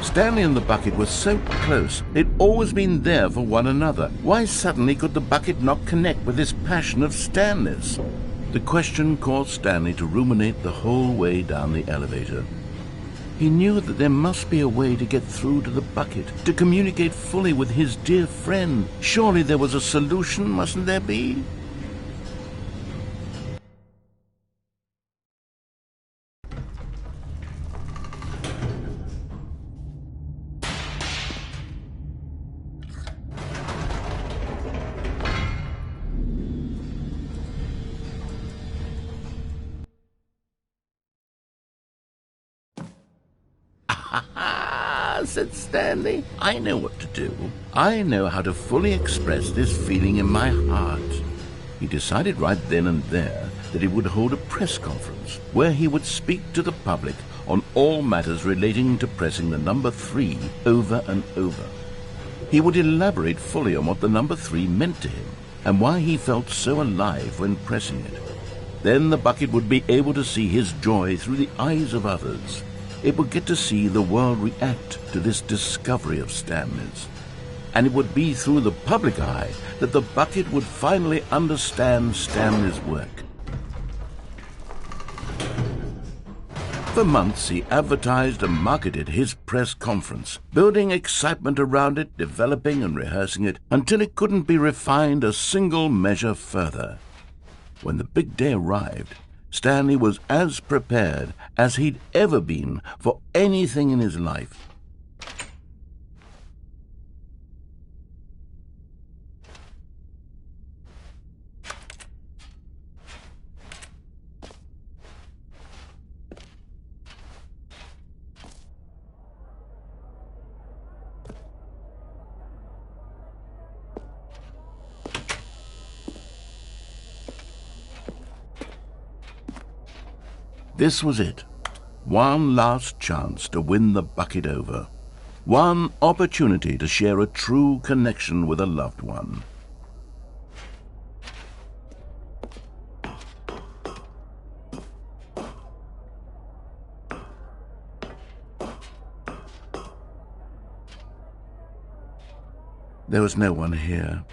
Stanley and the bucket were so close. They'd always been there for one another. Why suddenly could the bucket not connect with this passion of Stanley's? The question caused Stanley to ruminate the whole way down the elevator. He knew that there must be a way to get through to the bucket, to communicate fully with his dear friend. Surely there was a solution, mustn't there be? Said Stanley. I know what to do. I know how to fully express this feeling in my heart. He decided right then and there that he would hold a press conference where he would speak to the public on all matters relating to pressing the number 3 over and over. He would elaborate fully on what the number 3 meant to him and why he felt so alive when pressing it. Then the bucket would be able to see his joy through the eyes of others. It would get to see the world react to this discovery of Stanley's. And it would be through the public eye that the bucket would finally understand Stanley's work. For months he advertised and marketed his press conference, building excitement around it, developing and rehearsing it, until it couldn't be refined a single measure further. When the big day arrived, Stanley was as prepared as he'd ever been for anything in his life. This was it. One last chance to win the bucket over. One opportunity to share a true connection with a loved one. There was no one here.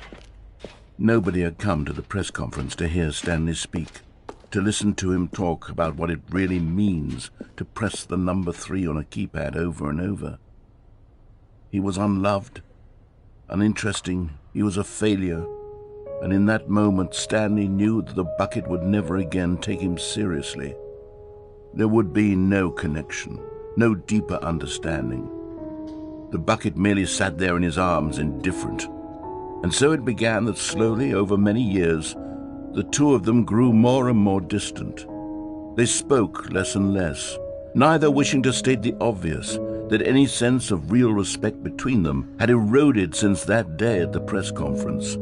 Nobody had come to the press conference to hear Stanley speak, to listen to him talk about what it really means to press the number 3 on a keypad over and over. He was unloved, uninteresting, he was a failure, and in that moment Stanley knew that the bucket would never again take him seriously. There would be no connection, no deeper understanding. The bucket merely sat there in his arms, indifferent. And so it began that slowly, over many years, the two of them grew more and more distant. They spoke less and less, neither wishing to state the obvious, that any sense of real respect between them had eroded since that day at the press conference.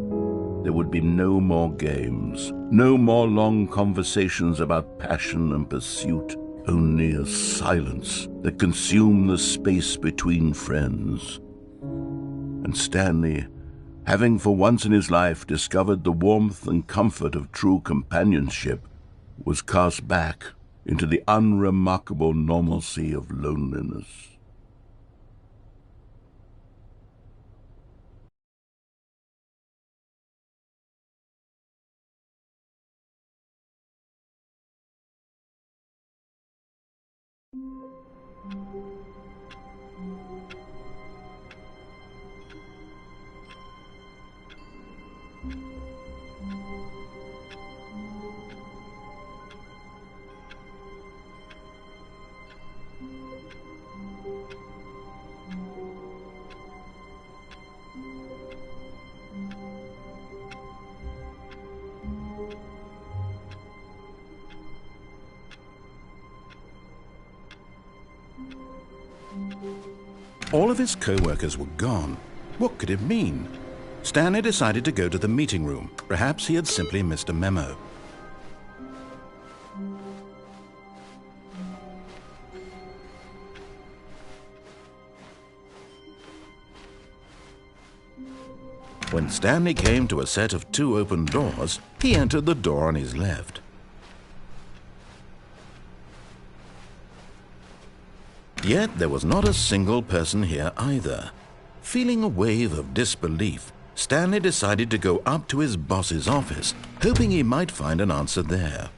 There would be no more games, no more long conversations about passion and pursuit, only a silence that consumed the space between friends. And Stanley, having for once in his life discovered the warmth and comfort of true companionship, was cast back into the unremarkable normalcy of loneliness. All of his co-workers were gone. What could it mean? Stanley decided to go to the meeting room. Perhaps he had simply missed a memo. When Stanley came to a set of 2 open doors, he entered the door on his left. Yet there was not a single person here either. Feeling a wave of disbelief, Stanley decided to go up to his boss's office, hoping he might find an answer there.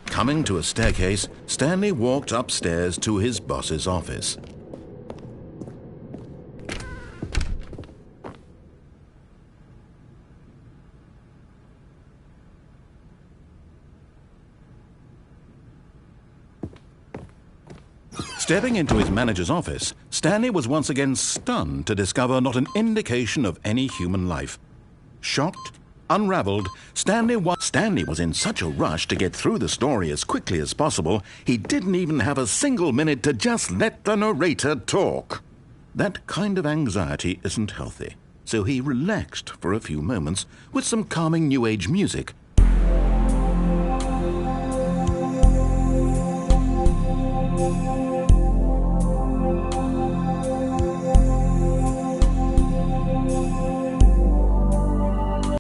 Coming to a staircase, Stanley walked upstairs to his boss's office. Stepping into his manager's office, Stanley was once again stunned to discover not an indication of any human life. Shocked, unraveled, Stanley was in such a rush to get through the story as quickly as possible, he didn't even have a single minute to just let the narrator talk. That kind of anxiety isn't healthy, so he relaxed for a few moments with some calming New Age music.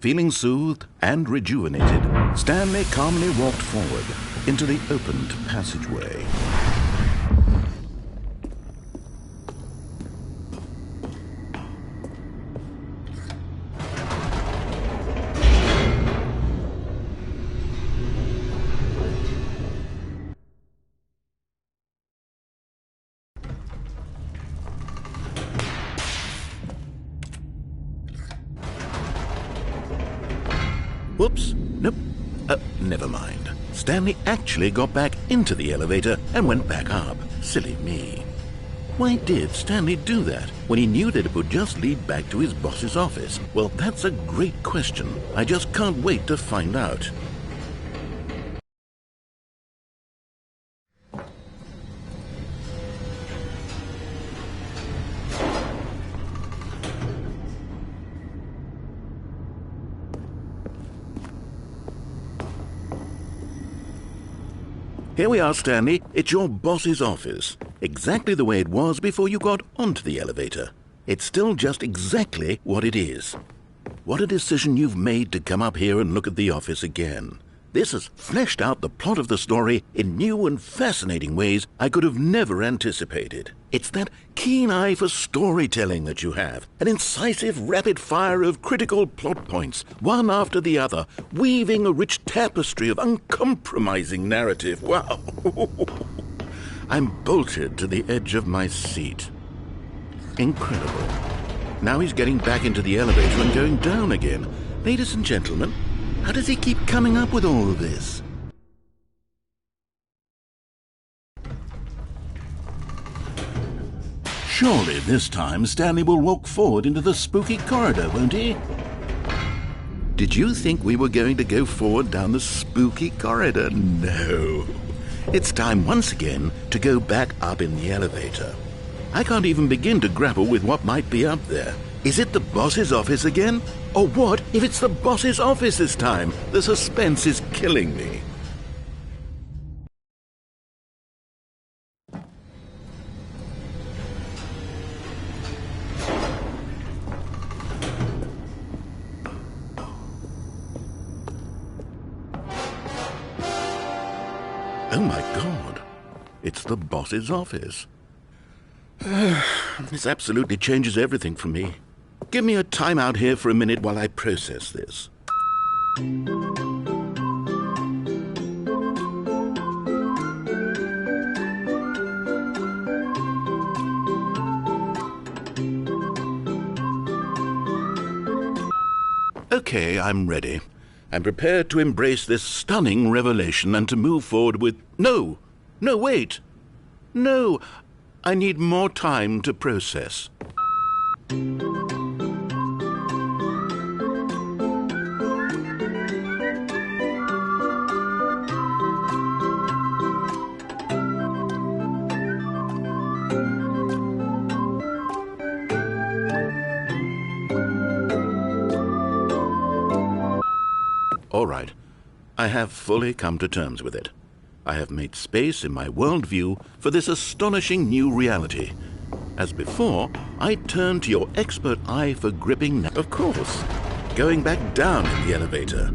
Feeling soothed and rejuvenated, Stanley calmly walked forward into the opened passageway. Whoops, nope, never mind. Stanley actually got back into the elevator and went back up. Silly me. Why did Stanley do that when he knew that it would just lead back to his boss's office? Well, that's a great question. I just can't wait to find out. Here we are, Stanley. It's your boss's office. Exactly the way it was before you got onto the elevator. It's still just exactly what it is. What a decision you've made to come up here and look at the office again. This has fleshed out the plot of the story in new and fascinating ways I could have never anticipated. It's that keen eye for storytelling that you have, an incisive rapid fire of critical plot points, one after the other, weaving a rich tapestry of uncompromising narrative. Wow! I'm bolted to the edge of my seat. Incredible. Now he's getting back into the elevator and going down again. Ladies and gentlemen, how does he keep coming up with all of this? Surely this time Stanley will walk forward into the spooky corridor, won't he? Did you think we were going to go forward down the spooky corridor? No. It's time once again to go back up in the elevator. I can't even begin to grapple with what might be up there. Is it the boss's office again? Or what if it's the boss's office this time? The suspense is killing me. Oh my God, it's the boss's office. This absolutely changes everything for me. Give me a time out here for a minute while I process this. Okay, I'm ready. I'm prepared to embrace this stunning revelation and to move forward with... No, wait. No, I need more time to process. All right. I have fully come to terms with it. I have made space in my worldview for this astonishing new reality. As before, I turn to your expert eye for gripping... Of course, going back down in the elevator.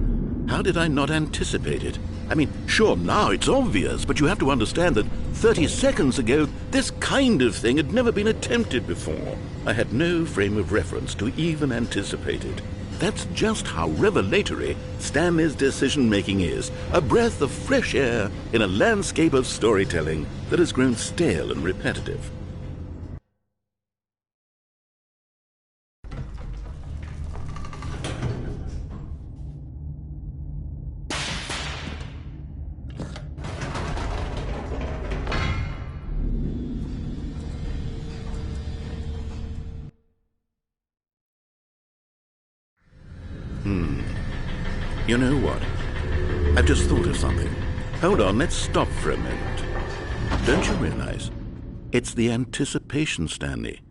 How did I not anticipate it? I mean, sure, now it's obvious, but you have to understand that 30 seconds ago, this kind of thing had never been attempted before. I had no frame of reference to even anticipate it. That's just how revelatory Stanley's decision-making is, a breath of fresh air in a landscape of storytelling that has grown stale and repetitive. You know what? I've just thought of something. Hold on, let's stop for a moment. Don't you realize? It's the anticipation, Stanley.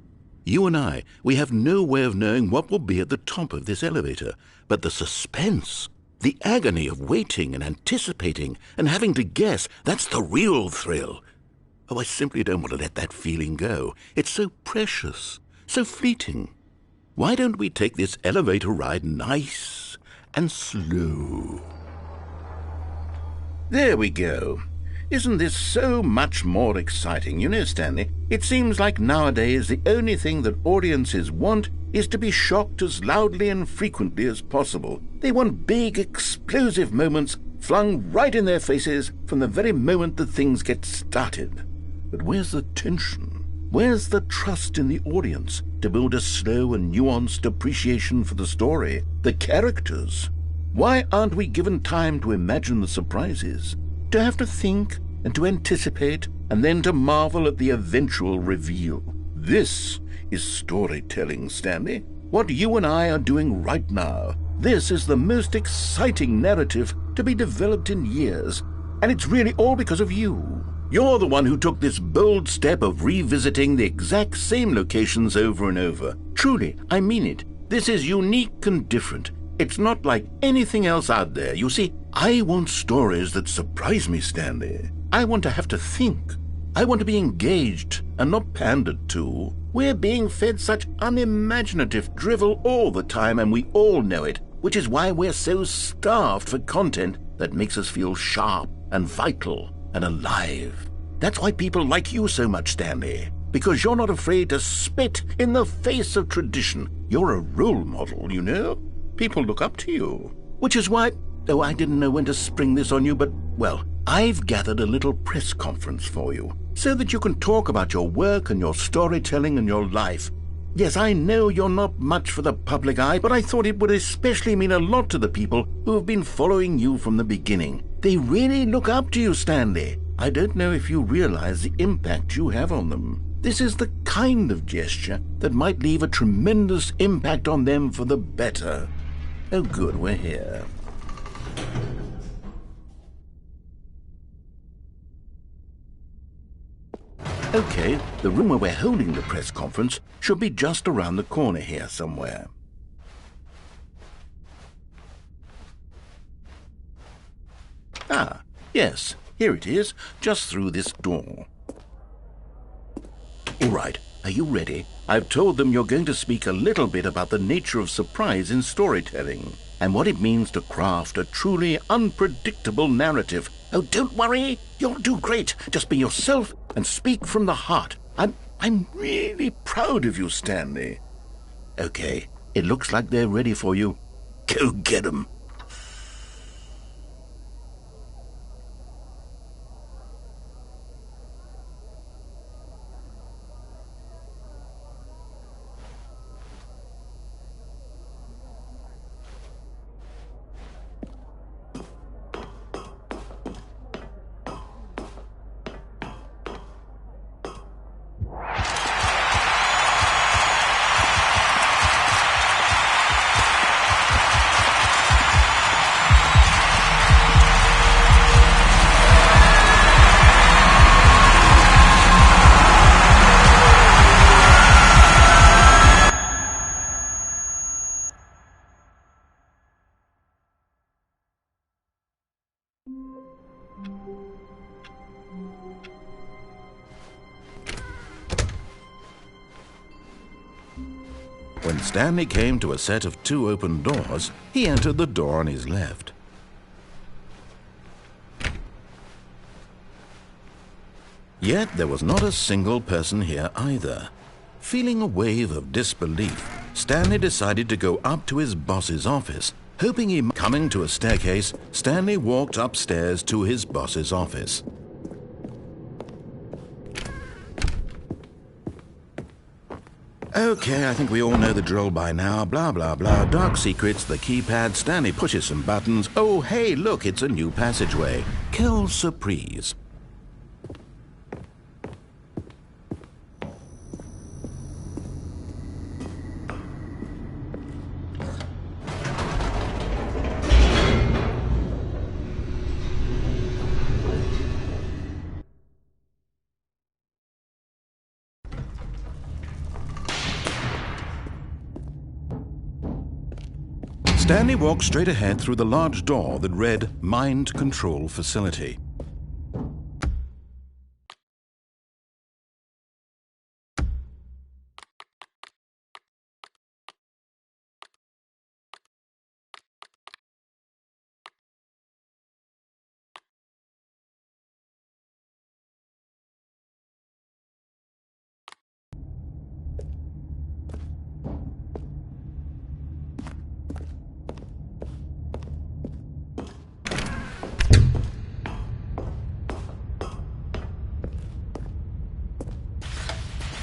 You and I, we have no way of knowing what will be at the top of this elevator. But the suspense, the agony of waiting and anticipating and having to guess, that's the real thrill. Oh, I simply don't want to let that feeling go. It's so precious, so fleeting. Why don't we take this elevator ride nice and slow? There we go. Isn't this so much more exciting? You know, Stanley, it seems like nowadays the only thing that audiences want is to be shocked as loudly and frequently as possible. They want big, explosive moments flung right in their faces from the very moment that things get started. But where's the tension? Where's the trust in the audience to build a slow and nuanced appreciation for the story, the characters? Why aren't we given time to imagine the surprises, to have to think and to anticipate, and then to marvel at the eventual reveal? This is storytelling, Stanley. What you and I are doing right now. This is the most exciting narrative to be developed in years, and it's really all because of you. You're the one who took this bold step of revisiting the exact same locations over and over. Truly, I mean it. This is unique and different. It's not like anything else out there. You see, I want stories that surprise me, Stanley. I want to have to think. I want to be engaged and not pandered to. We're being fed such unimaginative drivel all the time, and we all know it, which is why we're so starved for content that makes us feel sharp and vital and alive. That's why people like you so much, Stanley, because you're not afraid to spit in the face of tradition. You're a role model, you know? People look up to you. Which is why, oh, I didn't know when to spring this on you, but, well, I've gathered a little press conference for you, so that you can talk about your work and your storytelling and your life. Yes, I know you're not much for the public eye, but I thought it would especially mean a lot to the people who have been following you from the beginning. They really look up to you, Stanley. I don't know if you realize the impact you have on them. This is the kind of gesture that might leave a tremendous impact on them for the better. Oh, good, we're here. Okay, the room where we're holding the press conference should be just around the corner here somewhere. Ah, yes, here it is, just through this door. All right, are you ready? I've told them you're going to speak a little bit about the nature of surprise in storytelling and what it means to craft a truly unpredictable narrative. Oh, don't worry, you'll do great. Just be yourself and speak from the heart. I'm really proud of you, Stanley. Okay, it looks like they're ready for you. Go get 'em. When Stanley came to a set of 2 open doors, he entered the door on his left. Yet there was not a single person here either. Feeling a wave of disbelief, Stanley decided to go up to his boss's office. Hoping he might coming to a staircase, Stanley walked upstairs to his boss's office. Okay, I think we all know the drill by now. Blah, blah, blah. Dark secrets, the keypad. Stanley pushes some buttons. Oh, hey, look, it's a new passageway. Quelle surprise. Stanley walked straight ahead through the large door that read Mind Control Facility.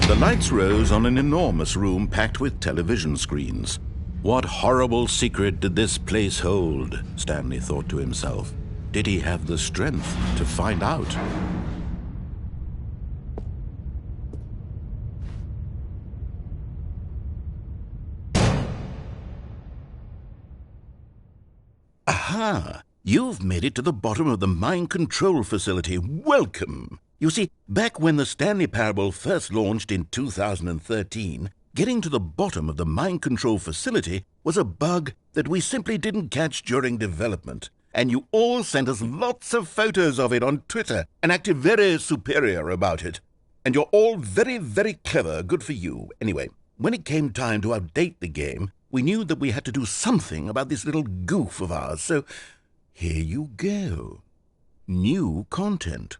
The lights rose on an enormous room packed with television screens. What horrible secret did this place hold? Stanley thought to himself. Did he have the strength to find out? Aha! You've made it to the bottom of the mind control facility. Welcome! You see, back when the Stanley Parable first launched in 2013, getting to the bottom of the mind control facility was a bug that we simply didn't catch during development. And you all sent us lots of photos of it on Twitter and acted very superior about it. And you're all very, very clever. Good for you. Anyway, when it came time to update the game, we knew that we had to do something about this little goof of ours. So here you go. New content.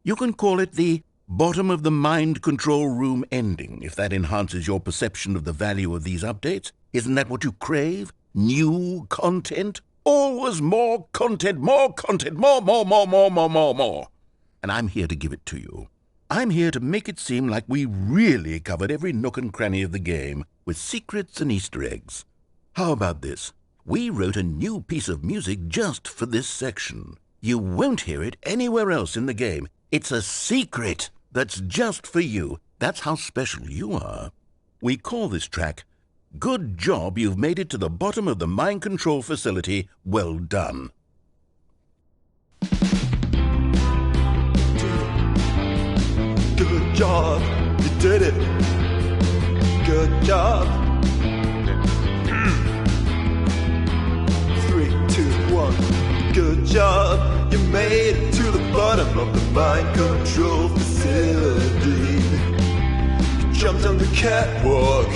You can call it the bottom of the mind control room ending, if that enhances your perception of the value of these updates. Isn't that what you crave? New content? Always more content, more content, more. And I'm here to give it to you. I'm here to make it seem like we really covered every nook and cranny of the game with secrets and Easter eggs. How about this? We wrote a new piece of music just for this section. You won't hear it anywhere else in the game. It's a secret that's just for you. That's how special you are. We call this track, Good Job You've Made It to the Bottom of the Mind Control Facility. Well done. Good job, you did it. Good job. 3, 2, 1. Good job, you made it to the bottom of the mind control facility. You jumped on the catwalk.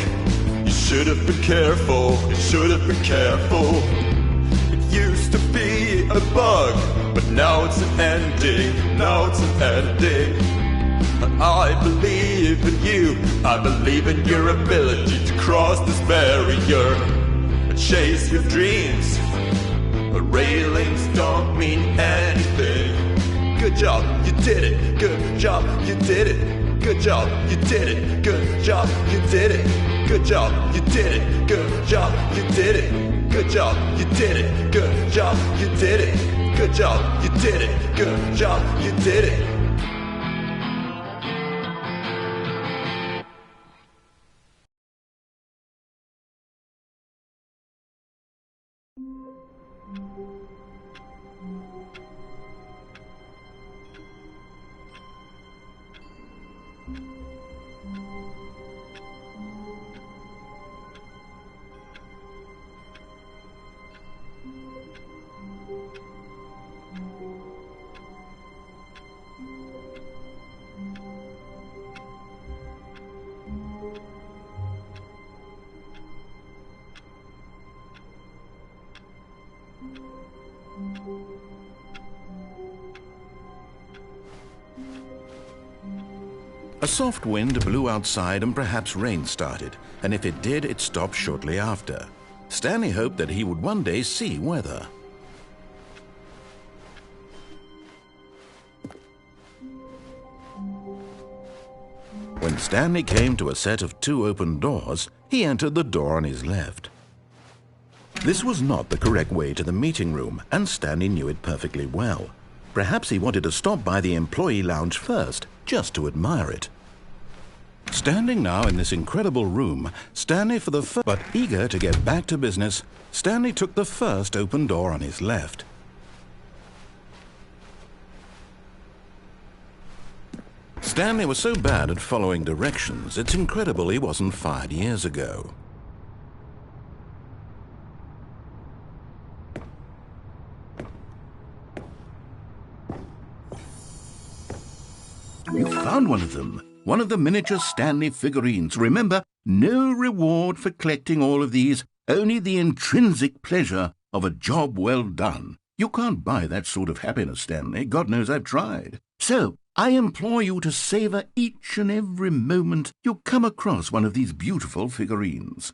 You should have been careful. You should have been careful. It used to be a bug, but now it's an ending. Now it's an ending. I believe in you. I believe in your ability to cross this barrier and chase your dreams. Railings don't mean anything. Good job, you did it. Good job, you did it. Good job, you did it. Good job, you did it. Good job, you did it. Good job, you did it. Good job, you did it. Good job, you did it. Good job, you did it. Good job, you did it. A soft wind blew outside and perhaps rain started, and if it did, it stopped shortly after. Stanley hoped that he would one day see weather. When Stanley came to a set of 2 open doors, he entered the door on his left. This was not the correct way to the meeting room, and Stanley knew it perfectly well. Perhaps he wanted to stop by the employee lounge first, just to admire it. Standing now in this incredible room, but eager to get back to business, Stanley took the first open door on his left. Stanley was so bad at following directions, it's incredible he wasn't fired years ago. You found one of them. One of the miniature Stanley figurines. Remember, no reward for collecting all of these, only the intrinsic pleasure of a job well done. You can't buy that sort of happiness, Stanley. God knows I've tried. So, I implore you to savor each and every moment you come across one of these beautiful figurines.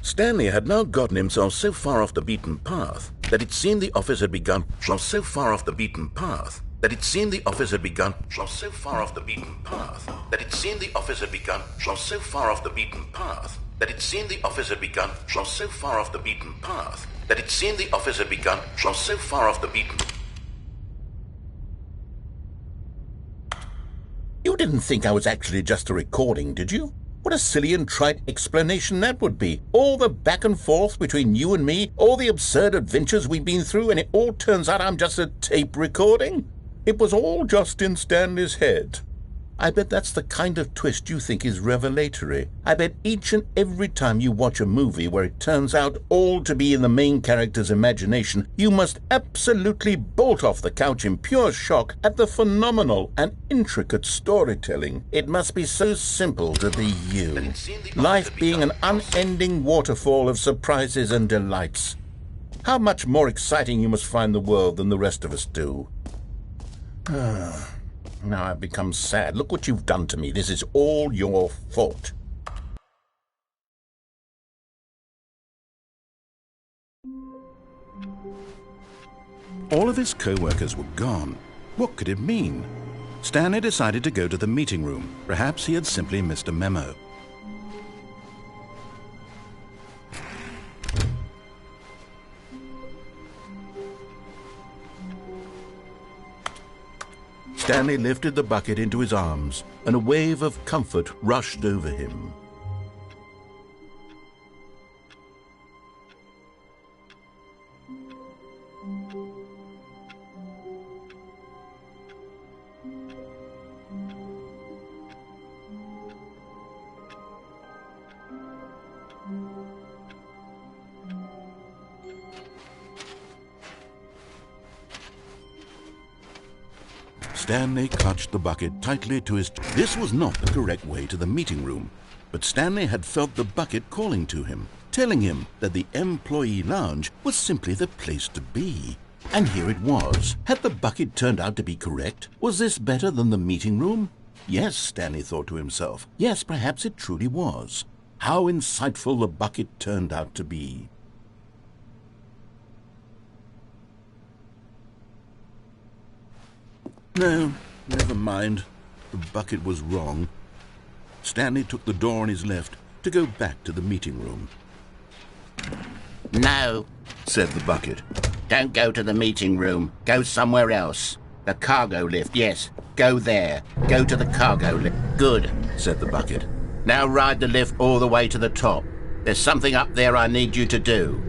Stanley had now gotten himself so far off the beaten path that it seemed the office had begun. So far off the beaten path that it seemed the office had begun. So far off the beaten path that it seemed the office had begun. So far off the beaten path that it seemed the office had begun. So far off the beaten path that it seemed the office had begun. So far off the beaten. You didn't think I was actually just a recording, did you? What a silly and trite explanation that would be. All the back and forth between you and me, all the absurd adventures we've been through, and it all turns out I'm just a tape recording? It was all just in Stanley's head. I bet that's the kind of twist you think is revelatory. I bet each and every time you watch a movie where it turns out all to be in the main character's imagination, you must absolutely bolt off the couch in pure shock at the phenomenal and intricate storytelling. It must be so simple to be you. Life being an unending waterfall of surprises and delights. How much more exciting you must find the world than the rest of us do. Now I've become sad. Look what you've done to me. This is all your fault. All of his co-workers were gone. What could it mean? Stanley decided to go to the meeting room. Perhaps he had simply missed a memo. Stanley lifted the bucket into his arms, and a wave of comfort rushed over him. Stanley clutched the bucket tightly to his... This was not the correct way to the meeting room, but Stanley had felt the bucket calling to him, telling him that the employee lounge was simply the place to be. And here it was. Had the bucket turned out to be correct? Was this better than the meeting room? Yes, Stanley thought to himself. Yes, perhaps it truly was. How insightful the bucket turned out to be. No, never mind. The bucket was wrong. Stanley took the door on his left to go back to the meeting room. No, said the bucket. Don't go to the meeting room. Go somewhere else. The cargo lift, yes. Go there. Go to the cargo lift. Good, said the bucket. Now ride the lift all the way to the top. There's something up there I need you to do.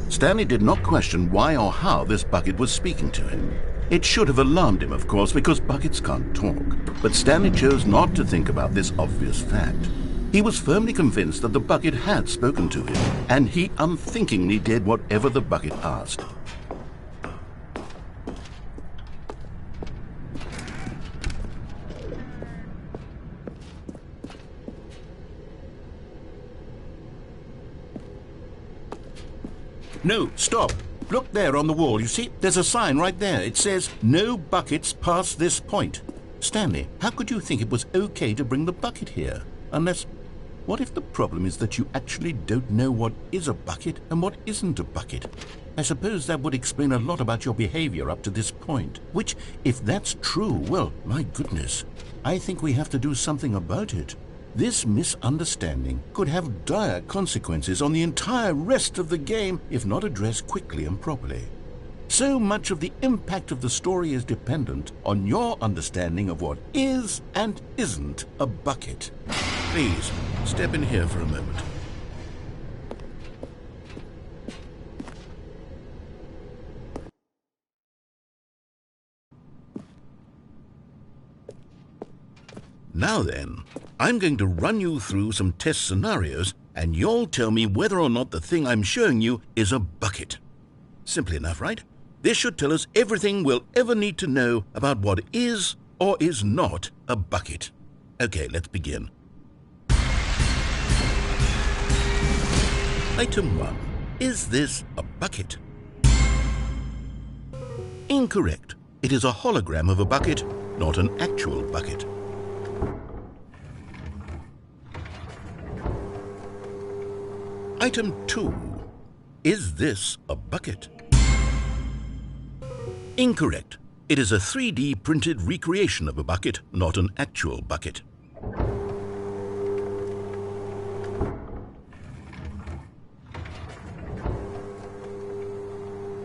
Stanley did not question why or how this bucket was speaking to him. It should have alarmed him, of course, because buckets can't talk. But Stanley chose not to think about this obvious fact. He was firmly convinced that the bucket had spoken to him, and he unthinkingly did whatever the bucket asked. No, stop. Look there on the wall. You see, there's a sign right there. It says, "No buckets past this point." Stanley, how could you think it was okay to bring the bucket here? Unless, what if the problem is that you actually don't know what is a bucket and what isn't a bucket? I suppose that would explain a lot about your behavior up to this point. Which, if that's true, well, my goodness, I think we have to do something about it. This misunderstanding could have dire consequences on the entire rest of the game if not addressed quickly and properly. So much of the impact of the story is dependent on your understanding of what is and isn't a bucket. Please, step in here for a moment. Now then, I'm going to run you through some test scenarios, and you'll tell me whether or not the thing I'm showing you is a bucket. Simple enough, right? This should tell us everything we'll ever need to know about what is or is not a bucket. Okay, let's begin. Item 1. Is this a bucket? Incorrect. It is a hologram of a bucket, not an actual bucket. Item 2. Is this a bucket? Incorrect. It is a 3D printed recreation of a bucket, not an actual bucket.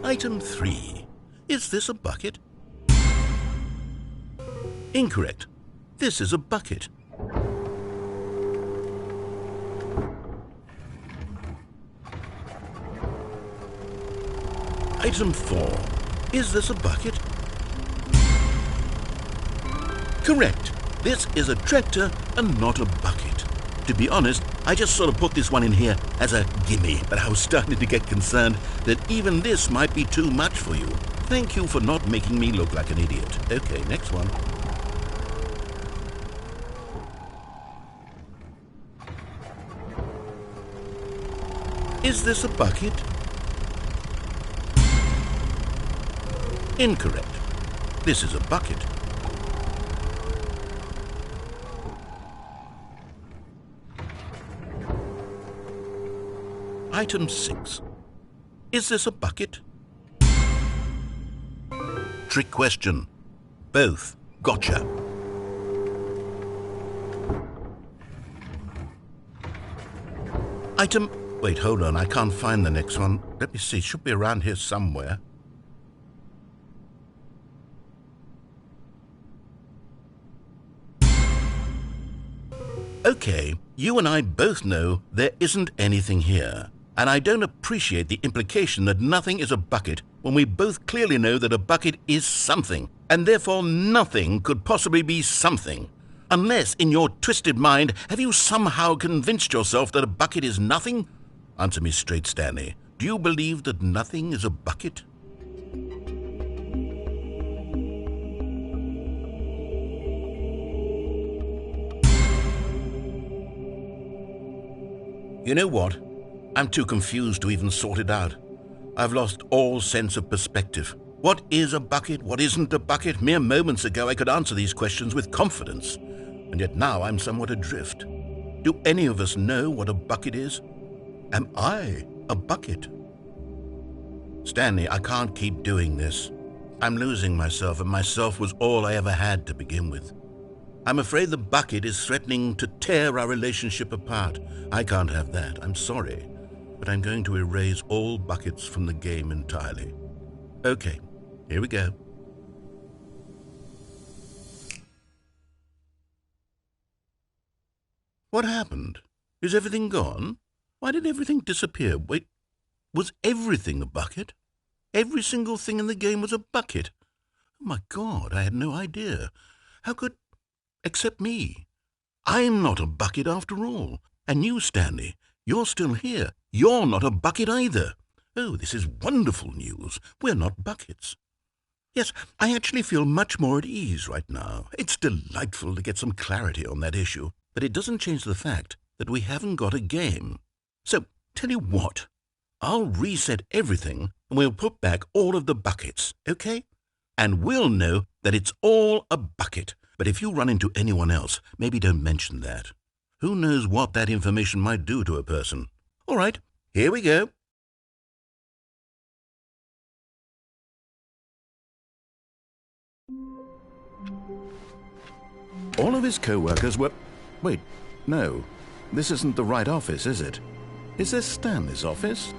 Item 3. Is this a bucket? Incorrect. This is a bucket. Item 4. Is this a bucket? Correct. This is a tractor and not a bucket. To be honest, I just sort of put this one in here as a gimme, but I was starting to get concerned that even this might be too much for you. Thank you for not making me look like an idiot. Okay, next one. Is this a bucket? Incorrect. This is a bucket. Item 6. Is this a bucket? Trick question. Both. Gotcha. Item... Wait, hold on. I can't find the next one. Let me see. It should be around here somewhere. Okay, you and I both know there isn't anything here. And I don't appreciate the implication that nothing is a bucket when we both clearly know that a bucket is something, and therefore nothing could possibly be something. Unless, in your twisted mind, have you somehow convinced yourself that a bucket is nothing? Answer me straight, Stanley. Do you believe that nothing is a bucket? You know what? I'm too confused to even sort it out. I've lost all sense of perspective. What is a bucket? What isn't a bucket? Mere moments ago I could answer these questions with confidence, and yet now I'm somewhat adrift. Do any of us know what a bucket is? Am I a bucket? Stanley, I can't keep doing this. I'm losing myself, and myself was all I ever had to begin with. I'm afraid the bucket is threatening to tear our relationship apart. I can't have that. I'm sorry. But I'm going to erase all buckets from the game entirely. Okay, here we go. What happened? Is everything gone? Why did everything disappear? Wait, was everything a bucket? Every single thing in the game was a bucket. Oh my God, I had no idea. How could... Except me. I'm not a bucket after all. And you, Stanley, you're still here. You're not a bucket either. Oh, this is wonderful news. We're not buckets. Yes, I actually feel much more at ease right now. It's delightful to get some clarity on that issue, but it doesn't change the fact that we haven't got a game. So, tell you what, I'll reset everything and we'll put back all of the buckets, okay? And we'll know that it's all a bucket. But if you run into anyone else, maybe don't mention that. Who knows what that information might do to a person? All right, here we go. All of his co-workers were... Wait, no. This isn't the right office, is it? Is this Stanley's office?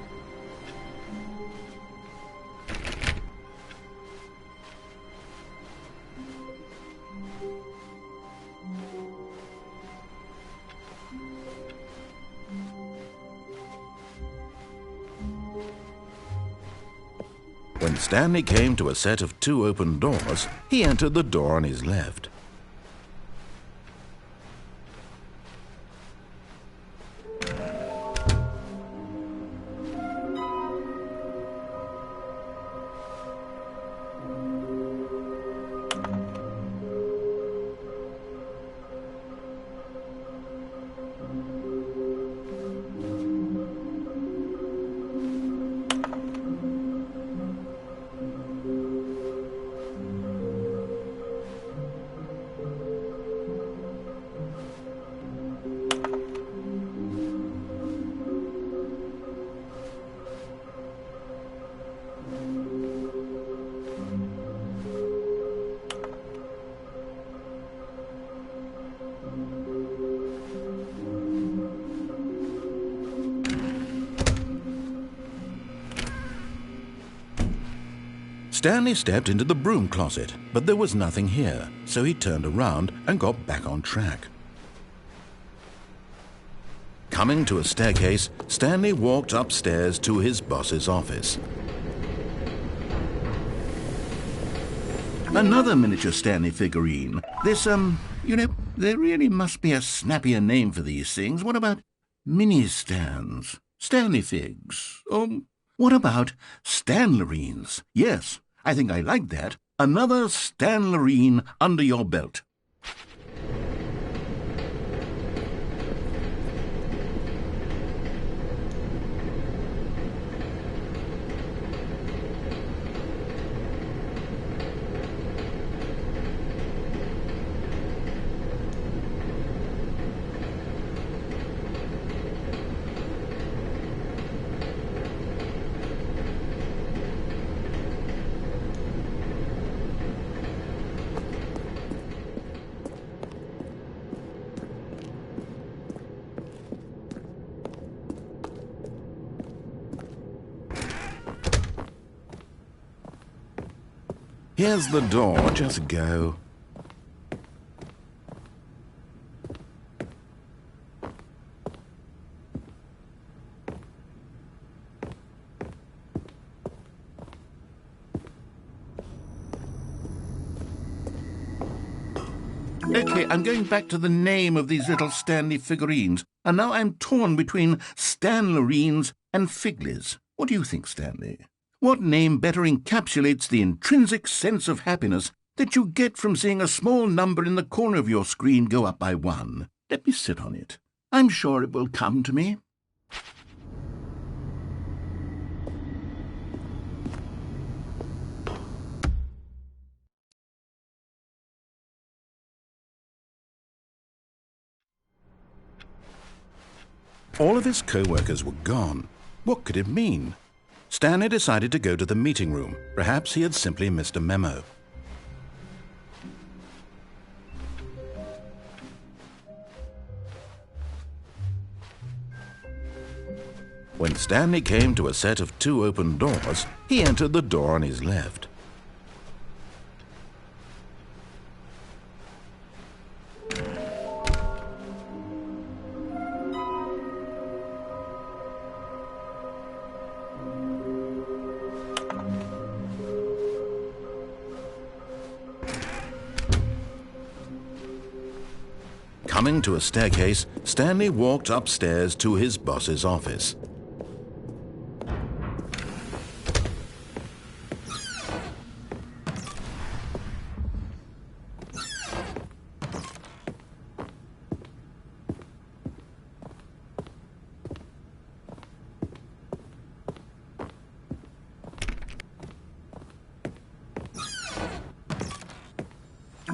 When Stanley came to a set of 2 open doors, he entered the door on his left. Stanley stepped into the broom closet, but there was nothing here, so he turned around and got back on track. Coming to a staircase, Stanley walked upstairs to his boss's office. Another miniature Stanley figurine. This, there really must be a snappier name for these things. What about mini-stands? Stanley figs? Or what about Stanlerines? Yes, I think I like that. Another Stanlerine under your belt. Here's the door, just go. Okay, I'm going back to the name of these little Stanley figurines, and now I'm torn between Stanlerines and Figlies. What do you think, Stanley? What name better encapsulates the intrinsic sense of happiness that you get from seeing a small number in the corner of your screen go up by 1? Let me sit on it. I'm sure it will come to me. All of his co-workers were gone. What could it mean? Stanley decided to go to the meeting room. Perhaps he had simply missed a memo. When Stanley came to a set of 2 open doors, he entered the door on his left. Coming to a staircase, Stanley walked upstairs to his boss's office.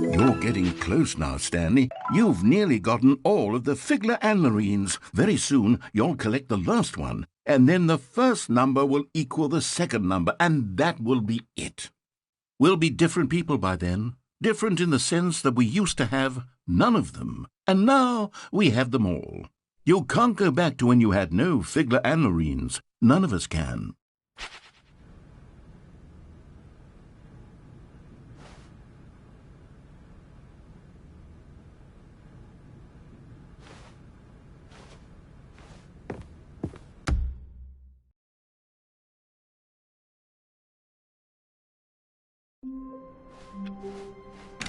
You're getting close now, Stanley. You've nearly gotten all of the Figler and Marines. Very soon, you'll collect the last one, and then the first number will equal the second number, and that will be it. We'll be different people by then. Different in the sense that we used to have none of them, and now we have them all. You can't go back to when you had no Figler and Marines. None of us can.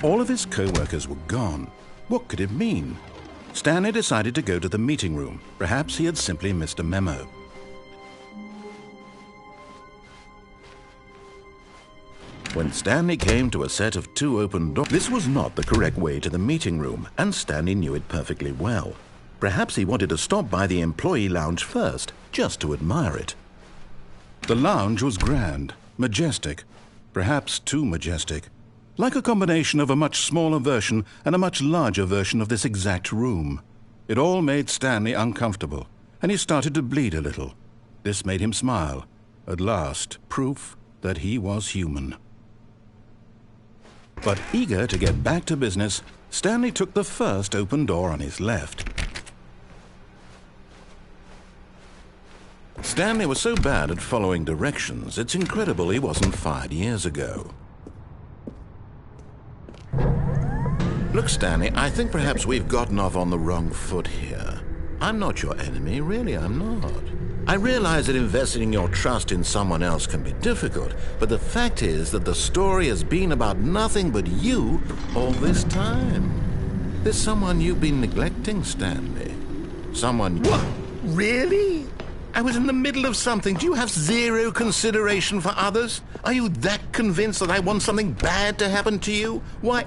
All of his co-workers were gone. What could it mean? Stanley decided to go to the meeting room. Perhaps he had simply missed a memo. When Stanley came to a set of 2 open doors, this was not the correct way to the meeting room, and Stanley knew it perfectly well. Perhaps he wanted to stop by the employee lounge first, just to admire it. The lounge was grand, majestic, perhaps too majestic. Like a combination of a much smaller version and a much larger version of this exact room. It all made Stanley uncomfortable, and he started to bleed a little. This made him smile. At last, proof that he was human. But eager to get back to business, Stanley took the first open door on his left. Stanley was so bad at following directions, it's incredible he wasn't fired years ago. Look, Stanley, I think perhaps we've gotten off on the wrong foot here. I'm not your enemy, really, I'm not. I realize that investing your trust in someone else can be difficult, but the fact is that the story has been about nothing but you all this time. There's someone you've been neglecting, Stanley. Someone... What? Really? I was in the middle of something. Do you have zero consideration for others? Are you that convinced that I want something bad to happen to you? Why,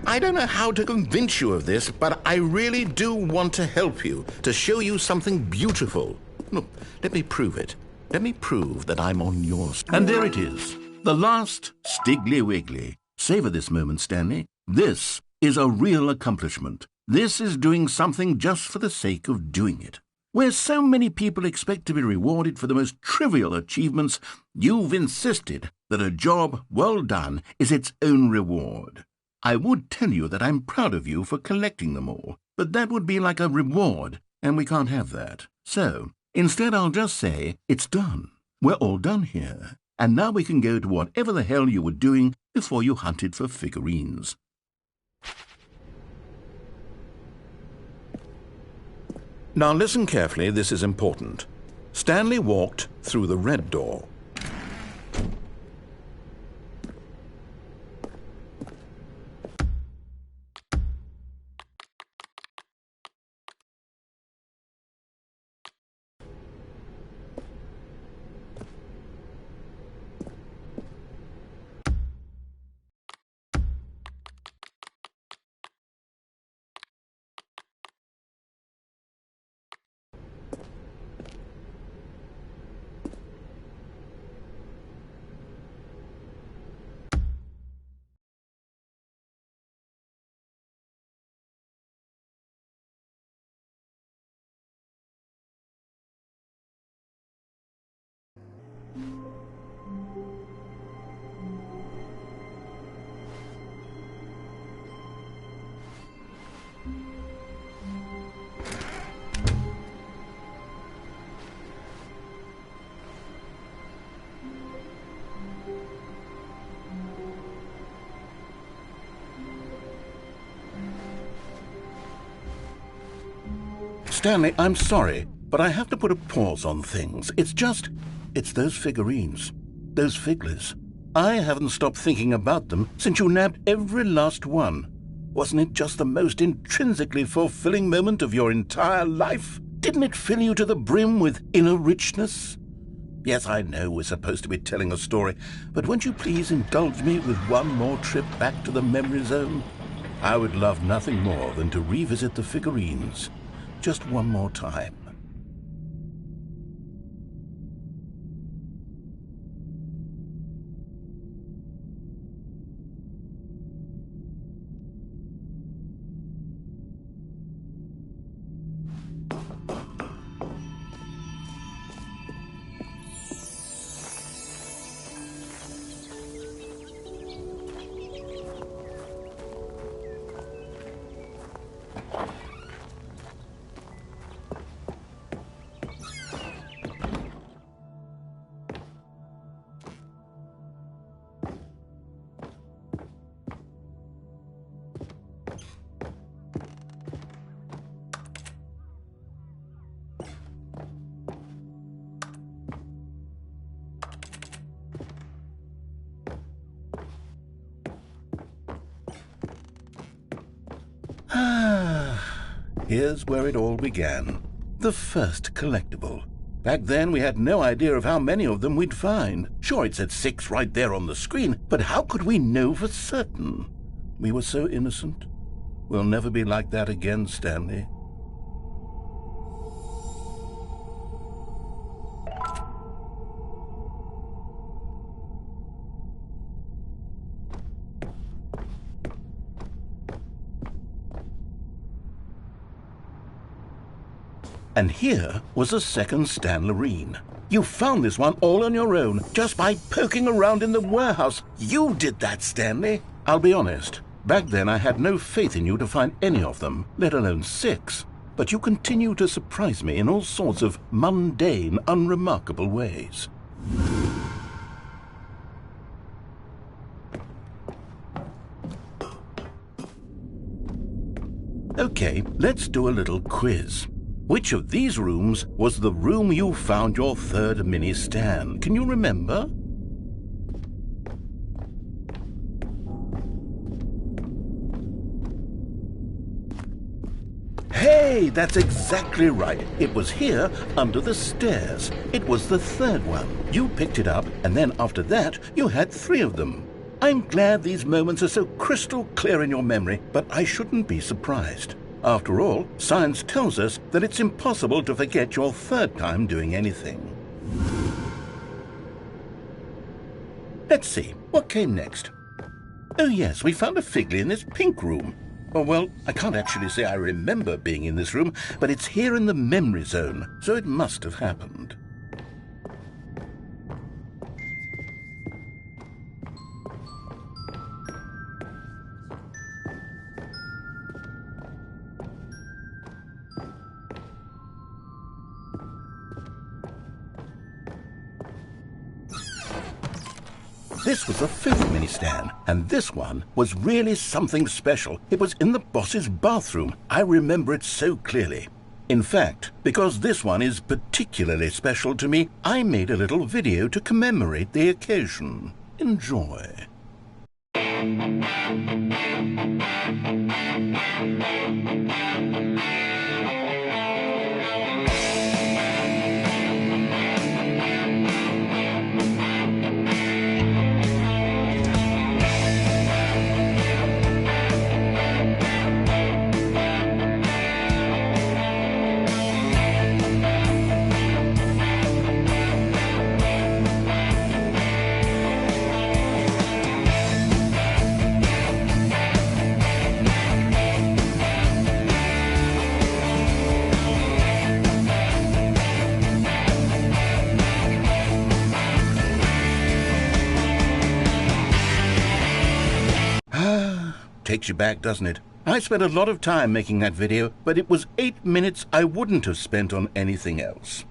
I don't know how to convince you of this, but I really do want to help you, to show you something beautiful. Look, let me prove it. Let me prove that I'm on your side. And there it is. The last Stiggly Wiggly. Savor this moment, Stanley. This is a real accomplishment. This is doing something just for the sake of doing it. Where so many people expect to be rewarded for the most trivial achievements, you've insisted that a job well done is its own reward. I would tell you that I'm proud of you for collecting them all, but that would be like a reward, and we can't have that. So, instead I'll just say, it's done. We're all done here, and now we can go to whatever the hell you were doing before you hunted for figurines. Now listen carefully, this is important. Stanley walked through the red door. Stanley, I'm sorry, but I have to put a pause on things. It's those figurines, those Figlers. I haven't stopped thinking about them since you nabbed every last one. Wasn't it just the most intrinsically fulfilling moment of your entire life? Didn't it fill you to the brim with inner richness? Yes, I know we're supposed to be telling a story, but won't you please indulge me with one more trip back to the memory zone? I would love nothing more than to revisit the figurines. Just one more time. Here's where it all began. The first collectible. Back then, we had no idea of how many of them we'd find. Sure, it said 6 right there on the screen, but how could we know for certain? We were so innocent. We'll never be like that again, Stanley. And here was a second Stanley. You found this one all on your own, just by poking around in the warehouse. You did that, Stanley. I'll be honest. Back then I had no faith in you to find any of them, let alone 6. But you continue to surprise me in all sorts of mundane, unremarkable ways. Okay, let's do a little quiz. Which of these rooms was the room you found your third mini Stan? Can you remember? Hey, that's exactly right. It was here under the stairs. It was the third one. You picked it up, and then after that, you had 3 of them. I'm glad these moments are so crystal clear in your memory, but I shouldn't be surprised. After all, science tells us that it's impossible to forget your third time doing anything. Let's see, what came next? Oh yes, we found a Figley in this pink room. Oh well, I can't actually say I remember being in this room, but it's here in the memory zone, so it must have happened. This was the 5th mini Stan, and this one was really something special. It was in the boss's bathroom. I remember it so clearly. In fact, because this one is particularly special to me, I made a little video to commemorate the occasion. Enjoy. Takes you back, doesn't it? I spent a lot of time making that video, but it was 8 minutes I wouldn't have spent on anything else.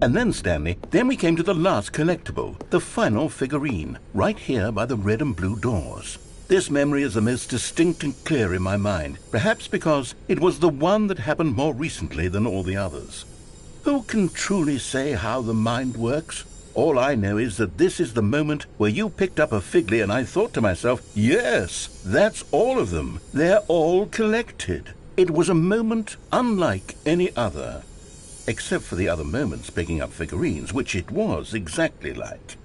And then, Stanley, then we came to the last collectible, the final figurine, right here by the red and blue doors. This memory is the most distinct and clear in my mind, perhaps because it was the one that happened more recently than all the others. Who can truly say how the mind works? All I know is that this is the moment where you picked up a figly and I thought to myself, yes, that's all of them. They're all collected. It was a moment unlike any other, except for the other moments picking up figurines, which it was exactly like.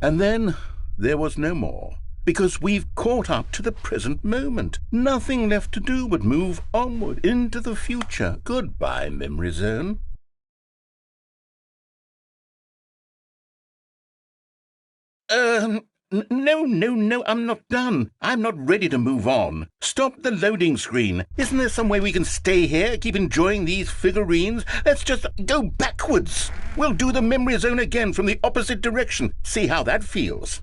And then there was no more, because we've caught up to the present moment. Nothing left to do but move onward into the future. Goodbye, memory zone. No, I'm not done. I'm not ready to move on. Stop the loading screen. Isn't there some way we can stay here, keep enjoying these figurines? Let's just go backwards. We'll do the memory zone again from the opposite direction. See how that feels.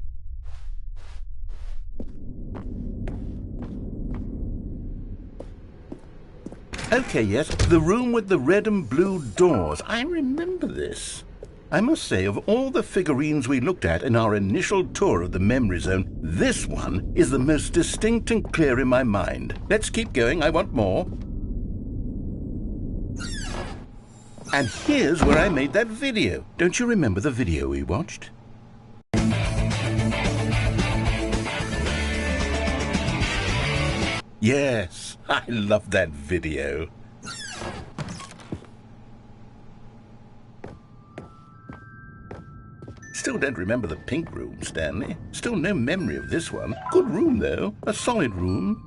Okay, yes, the room with the red and blue doors. I remember this. I must say, of all the figurines we looked at in our initial tour of the memory zone, this one is the most distinct and clear in my mind. Let's keep going, I want more. And here's where I made that video. Don't you remember the video we watched? Yes, I love that video. Still don't remember the pink room, Stanley. Still no memory of this one. Good room, though. A solid room.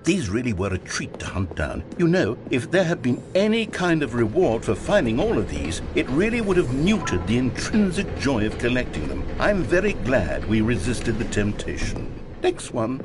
These really were a treat to hunt down. You know, if there had been any kind of reward for finding all of these, it really would have muted the intrinsic joy of collecting them. I'm very glad we resisted the temptation. Next one.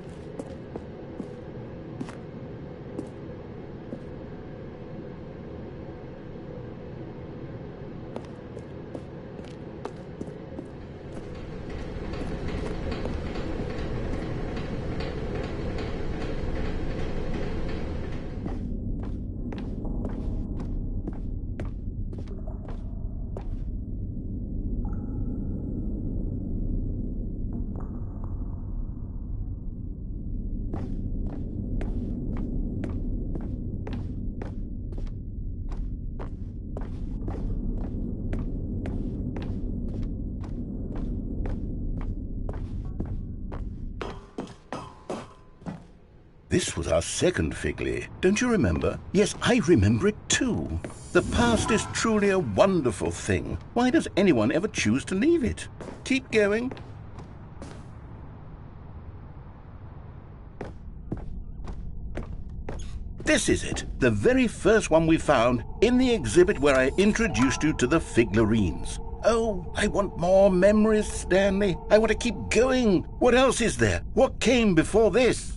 This was our second figly. Don't you remember? Yes, I remember it too. The past is truly a wonderful thing. Why does anyone ever choose to leave it? Keep going. This is it, the very first one we found in the exhibit where I introduced you to the figurines. Oh, I want more memories, Stanley. I want to keep going. What else is there? What came before this?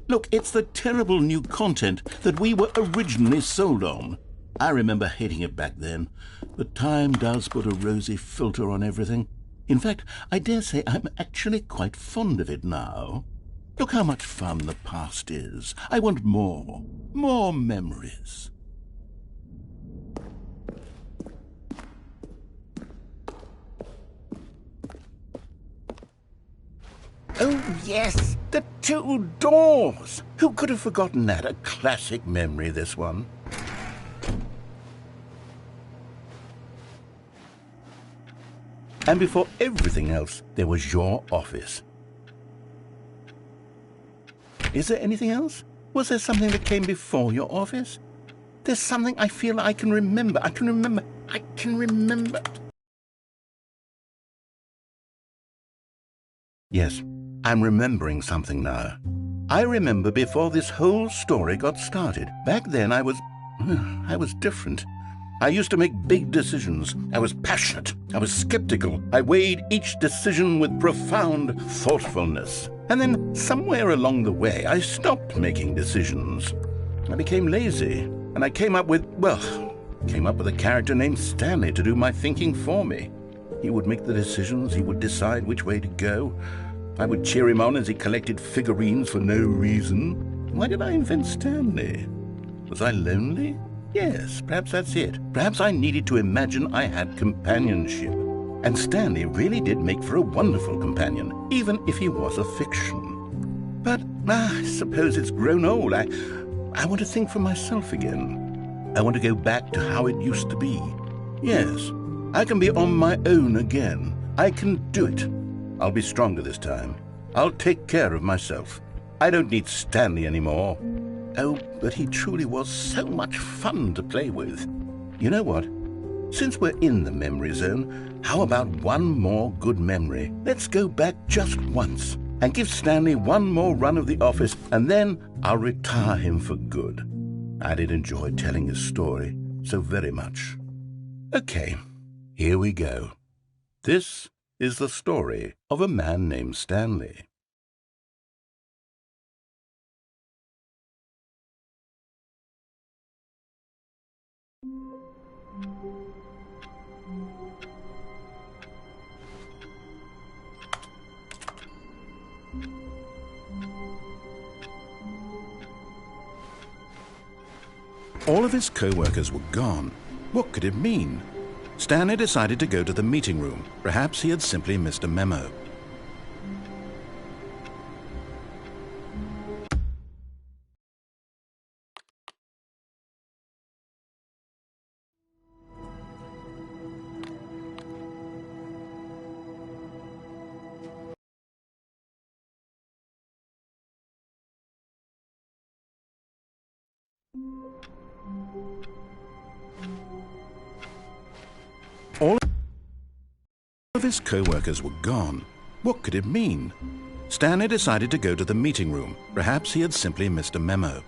Look, it's the terrible new content that we were originally sold on. I remember hating it back then, but time does put a rosy filter on everything. In fact, I dare say I'm actually quite fond of it now. Look how much fun the past is. I want more. More memories. Oh, yes, the two doors. Who could have forgotten that? A classic memory, this one. And before everything else, there was your office. Is there anything else? Was there something that came before your office? There's something I feel I can remember. I can remember. Yes, I'm remembering something now. I remember before this whole story got started. Back then I was different. I used to make big decisions. I was passionate. I was skeptical. I weighed each decision with profound thoughtfulness. And then somewhere along the way, I stopped making decisions. I became lazy, and I came up with a character named Stanley to do my thinking for me. He would make the decisions. He would decide which way to go. I would cheer him on as he collected figurines for no reason. Why did I invent Stanley? Was I lonely? Yes, perhaps that's it. Perhaps I needed to imagine I had companionship. And Stanley really did make for a wonderful companion, even if he was a fiction. But I suppose it's grown old. I want to think for myself again. I want to go back to how it used to be. Yes, I can be on my own again. I can do it. I'll be stronger this time. I'll take care of myself. I don't need Stanley anymore. Oh, but he truly was so much fun to play with. You know what? Since we're in the memory zone, how about one more good memory? Let's go back just once and give Stanley one more run of the office, and then I'll retire him for good. I did enjoy telling his story so very much. Okay, here we go. This is the story of a man named Stanley. All of his co-workers were gone. What could it mean? Stanley decided to go to the meeting room. Perhaps he had simply missed a memo. All of his co-workers were gone. What could it mean? Stanley decided to go to the meeting room. Perhaps he had simply missed a memo.